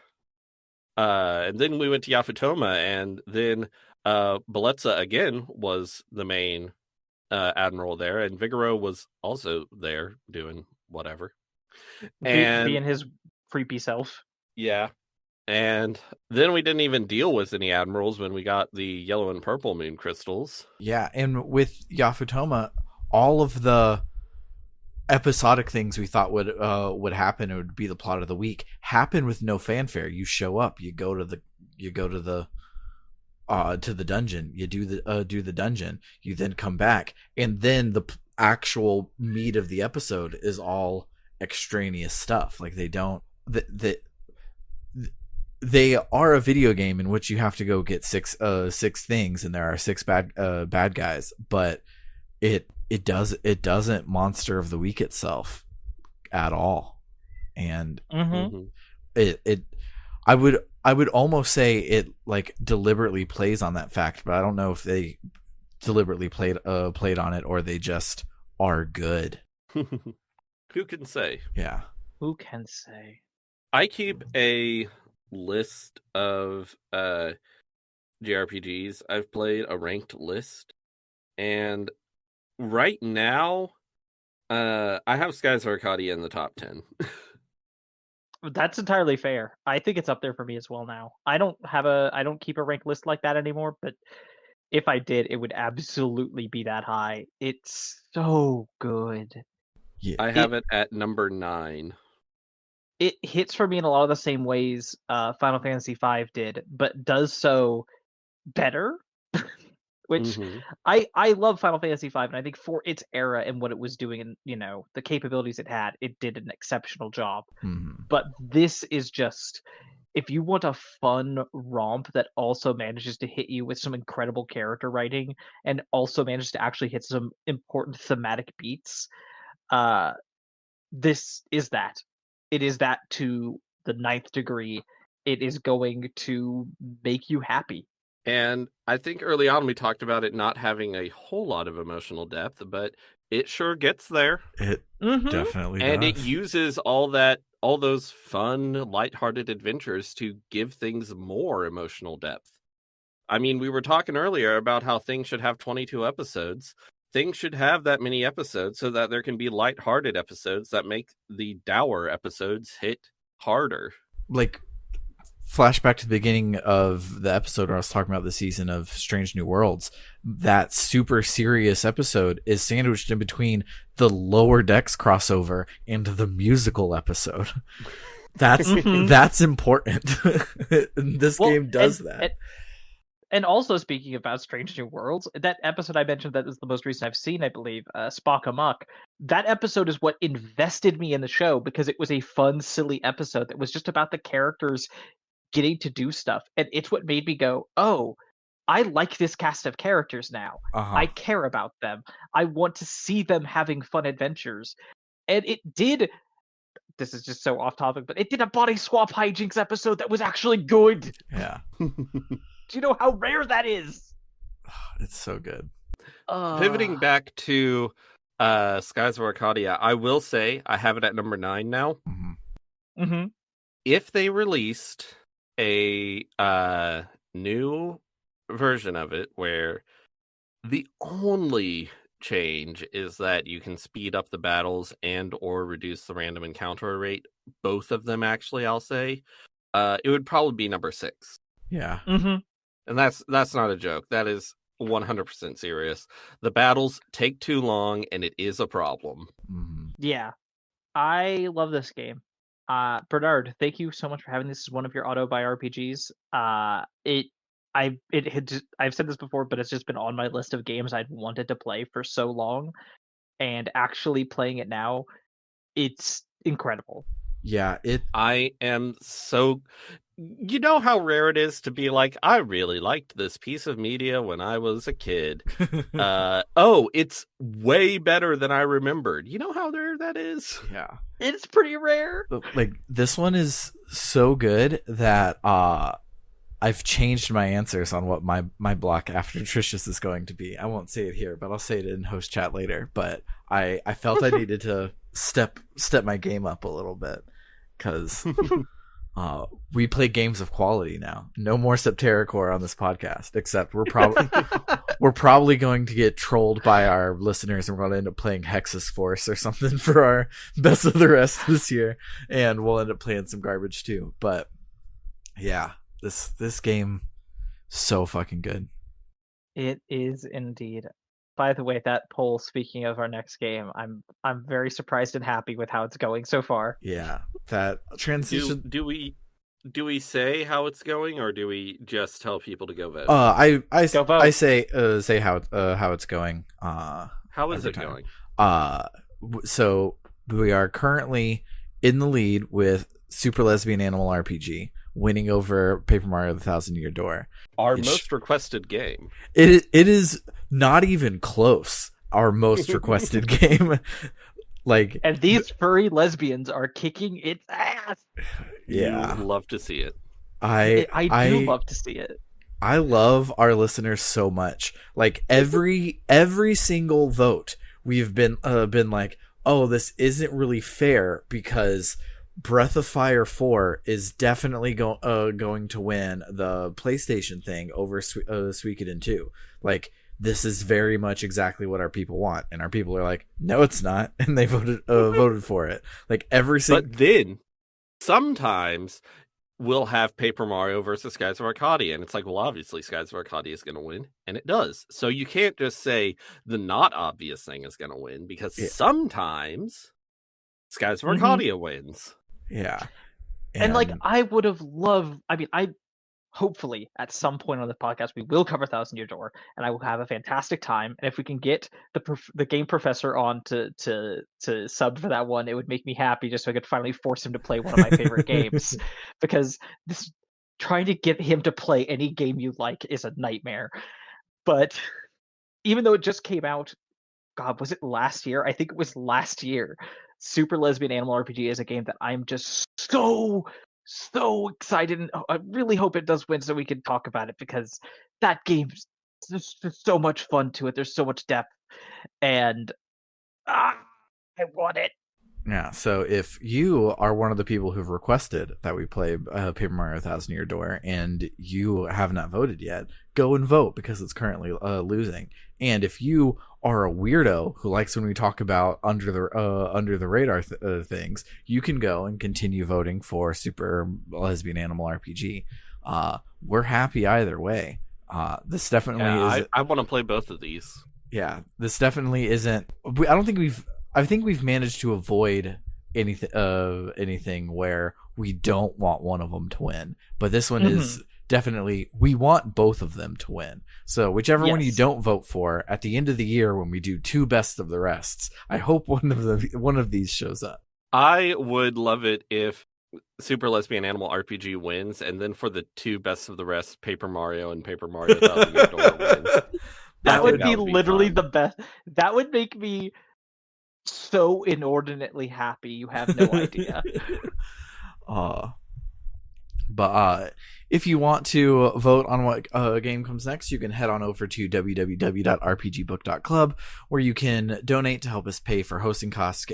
And then we went to Yafutoma, and then Belitza again was the main admiral there, and Vigoro was also there doing whatever. And being his creepy self. Yeah. And then we didn't even deal with any admirals when we got the yellow and purple moon crystals. Yeah, and with Yafutoma, all of the episodic things we thought would happen, it would be the plot of the week, happen with no fanfare. You show up, you go to the dungeon, you do the dungeon, you then come back, and then the actual meat of the episode is all extraneous stuff. Like, they are a video game in which you have to go get six things, and there are 6 bad guys, but it doesn't monster of the week itself at all. And I would almost say it like deliberately plays on that fact, but I don't know if they deliberately played on it or they just are good. Who can say? Yeah. Who can say? I keep a list of JRPGs I've played, a ranked list, and right now I have Skies of Arcadia in the top 10. That's entirely fair. I think it's up there for me as well now. I don't keep a ranked list like that anymore, but if I did, it would absolutely be that high. It's so good. Yeah. I have it at number 9. It hits for me in a lot of the same ways Final Fantasy V did, but does so better. Which I love Final Fantasy V, and I think for its era and what it was doing, and the capabilities it had, it did an exceptional job. But this is just, if you want a fun romp that also manages to hit you with some incredible character writing and also manages to actually hit some important thematic beats, this is that. It is that to the 9th degree. It is going to make you happy. And I think early on we talked about it not having a whole lot of emotional depth, but it sure gets there. It definitely does. And it uses all those fun, lighthearted adventures to give things more emotional depth. I mean, we were talking earlier about how things should have 22 episodes. Things should have that many episodes so that there can be lighthearted episodes that make the dour episodes hit harder. Like, flashback to the beginning of the episode where I was talking about the season of Strange New Worlds. That super serious episode is sandwiched in between the Lower Decks crossover and the musical episode. That's important. This game does that. And also, speaking about Strange New Worlds, that episode I mentioned that is the most recent I've seen, I believe, Spock Amok. That episode is what invested me in the show because it was a fun, silly episode that was just about the characters getting to do stuff. And it's what made me go, oh, I like this cast of characters now. I care about them. I want to see them having fun adventures. And it did. This is just so off topic, but it did a body swap hijinks episode that was actually good. Yeah. Do you know how rare that is? It's so good. Pivoting back to Skies of Arcadia, I will say I have it at number 9 now. Mm-hmm. If they released a new version of it where the only change is that you can speed up the battles and or reduce the random encounter rate, both of them actually, I'll say, it would probably be number 6. Yeah. Mm-hmm. And that's not a joke. That is 100% serious. The battles take too long, and it is a problem. Mm-hmm. Yeah. I love this game. Bernard, thank you so much for having this as one of your auto buy RPGs. I've said this before, but it's just been on my list of games I'd wanted to play for so long, and actually playing it now, it's incredible. Yeah, I am so... You know how rare it is to be like, I really liked this piece of media when I was a kid. It's way better than I remembered. You know how rare that is? Yeah. It's pretty rare. Like, this one is so good that I've changed my answers on what my block after Trish's is going to be. I won't say it here, but I'll say it in host chat later. But I felt I needed to step my game up a little bit because... we play games of quality now. No more Septerracore on this podcast, except we're probably going to get trolled by our listeners and we're going to end up playing Hexus Force or something for our best of the rest this year, and we'll end up playing some garbage too. But yeah, this game so fucking good. It is indeed. By the way, that poll, speaking of our next game, I'm very surprised and happy with how it's going so far. Yeah, that transition. Do we say how it's going, or do we just tell people to go vote? I go vote. I say how it's going. How is it going? So we are currently in the lead with Super Lesbian Animal RPG, winning over Paper Mario: The Thousand Year Door. Our most requested game. It is not even close. Our most requested game. And these furry lesbians are kicking its ass. Yeah, you love to see it. I do love to see it. I love our listeners so much. Like every single vote, we've been like, oh, this isn't really fair because Breath of Fire 4 is definitely going to win the PlayStation thing over Suikoden 2. Like, this is very much exactly what our people want, and our people are like, no, it's not, and they voted for it. Like But then sometimes we'll have Paper Mario versus Skies of Arcadia, and it's like, well, obviously Skies of Arcadia is going to win, and it does. So you can't just say the not obvious thing is going to win, because sometimes Skies of Arcadia wins. Yeah. And like, I would have loved, hopefully at some point on the podcast we will cover Thousand Year Door, and I will have a fantastic time. And if we can get the game professor on to sub for that one, it would make me happy, just so I could finally force him to play one of my favorite games. Because trying to get him to play any game you like is a nightmare. But even though it just came out, God, was it last year? I think it was last year. Super Lesbian Animal RPG is a game that I'm just so excited, and I really hope it does win so we can talk about it, because that game's there's so much fun to it. There's so much depth, and I want it. Yeah, so if you are one of the people who've requested that we play Paper Mario: Thousand Year Door and you have not voted yet, go and vote, because it's currently losing. And if you are a weirdo who likes when we talk about under the radar things, you can go and continue voting for Super Lesbian Animal RPG. We're happy either way. This definitely is. I want to play both of these. Yeah, this definitely isn't. I think we've managed to avoid anything where we don't want one of them to win. But this one is definitely, we want both of them to win. So whichever one you don't vote for at the end of the year when we do 2 best of the rests, I hope one of these shows up. I would love it if Super Lesbian Animal RPG wins, and then for the 2 best of the rest, Paper Mario and Paper Mario Thousand Year Door win. That would be literally the best. That would make me so inordinately happy. You have no idea. But if you want to vote on what game comes next, you can head on over to www.rpgbook.club, where you can donate to help us pay for hosting costs,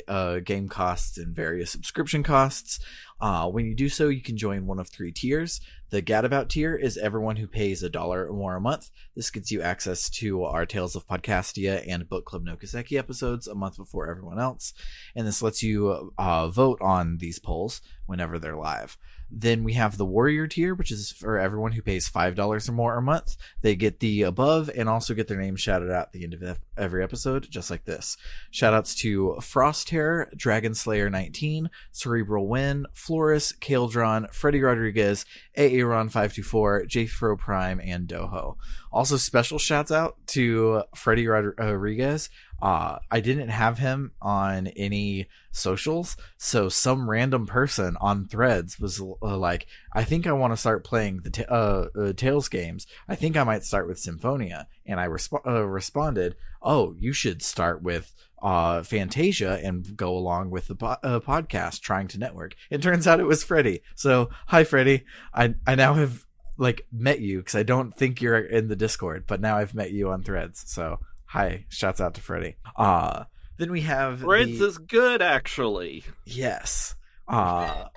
game costs, and various subscription costs. When you do so, you can join one of 3 tiers. The Gadabout tier is everyone who pays $1 or more a month. This gets you access to our Tales of Podcastia and Book Club no Kaseki episodes a month before everyone else. And this lets you vote on these polls whenever they're live. Then we have the Warrior tier, which is for everyone who pays $5 or more a month. They get the above and also get their name shouted out at the end of every episode, just like this. Shoutouts to Frosthair, Dragon Slayer 19, Cerebral Win, Florus, Kaldron, Freddy Rodriguez, Aaron 524, Jfro Prime, and Doho. Also, special shouts out to Freddy Rodriguez. I didn't have him on any socials, so some random person on Threads was like, I think I want to start playing the Tales games. I think I might start with Symphonia. And I responded, oh, you should start with Fantasia and go along with the podcast Trying to Network. It turns out it was Freddy. So hi, Freddy. I now have met you, because I don't think you're in the Discord, but now I've met you on Threads. So hi, shouts out to Freddy. Then we have Threads is good, actually. Yes. And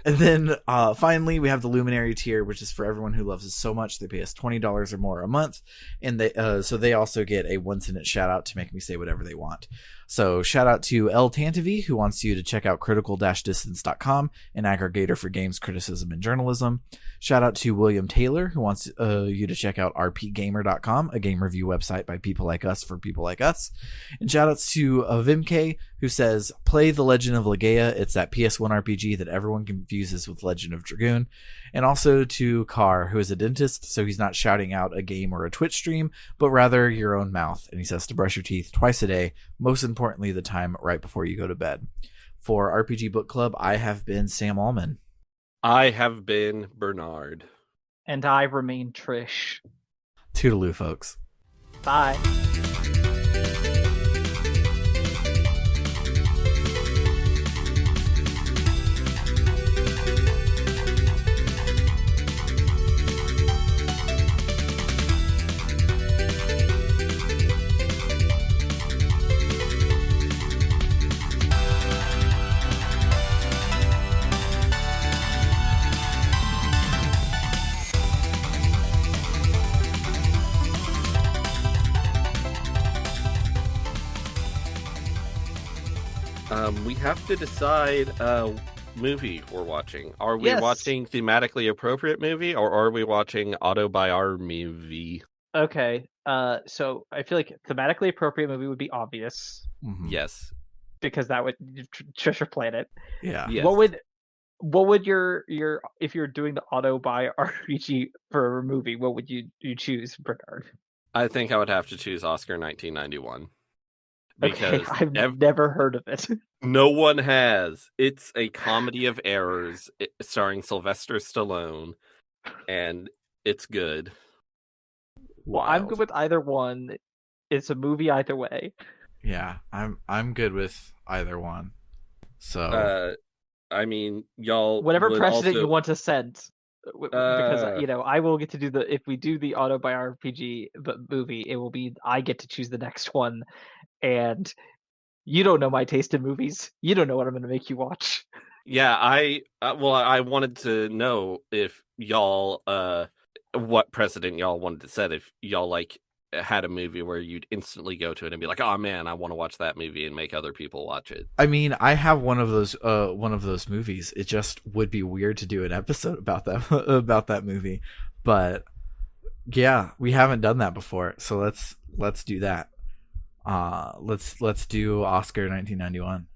then finally we have the Luminary tier, which is for everyone who loves us so much they pay us $20 or more a month, and they also get a 1-sentence shout out to make me say whatever they want. So shout out to El Tantavi, who wants you to check out critical-distance.com, an aggregator for games criticism and journalism. Shout out to William Taylor, who wants you to check out rpgamer.com, a game review website by people like us for people like us. And shout outs to Vimk, who says, play The Legend of Legaia. It's that PS1 RPG that everyone confuses with Legend of Dragoon. And also to Carr, who is a dentist, so he's not shouting out a game or a Twitch stream, but rather your own mouth. And he says to brush your teeth twice a day, most importantly, the time right before you go to bed. For RPG Book Club, I have been Sam Allman. I have been Bernard. And I remain Trish. Toodaloo, folks. Bye. We have to decide movie we're watching. Are we Yes. watching thematically appropriate movie, or are we watching auto by our movie? Okay. So I feel like thematically appropriate movie would be obvious Mm-hmm. Yes. because that would Treasure Planet. Yeah. Yes. What would your if you're doing the auto buy RPG for a movie, what would you choose, Bernard? I think I would have to choose Oscar 1991. Okay, Because I've never heard of it. no one has. It's a comedy of errors starring Sylvester Stallone, and it's good. Well, I'm good with either one. It's a movie either way. Yeah, I'm good with either one. So I mean, y'all. Whatever would precedent also... you want to set, because I will get to do if we do the auto by RPG movie, it will be I get to choose the next one, and you don't know my taste in movies. You don't know what I'm going to make you watch. Yeah, I wanted to know if y'all what precedent y'all wanted to set, if y'all had a movie where you'd instantly go to it and be like, oh man, I want to watch that movie, and make other people watch it. I mean, I have one of those movies. It just would be weird to do an episode about that movie. But yeah, we haven't done that before, so let's do that. Let's do Oscar 1991.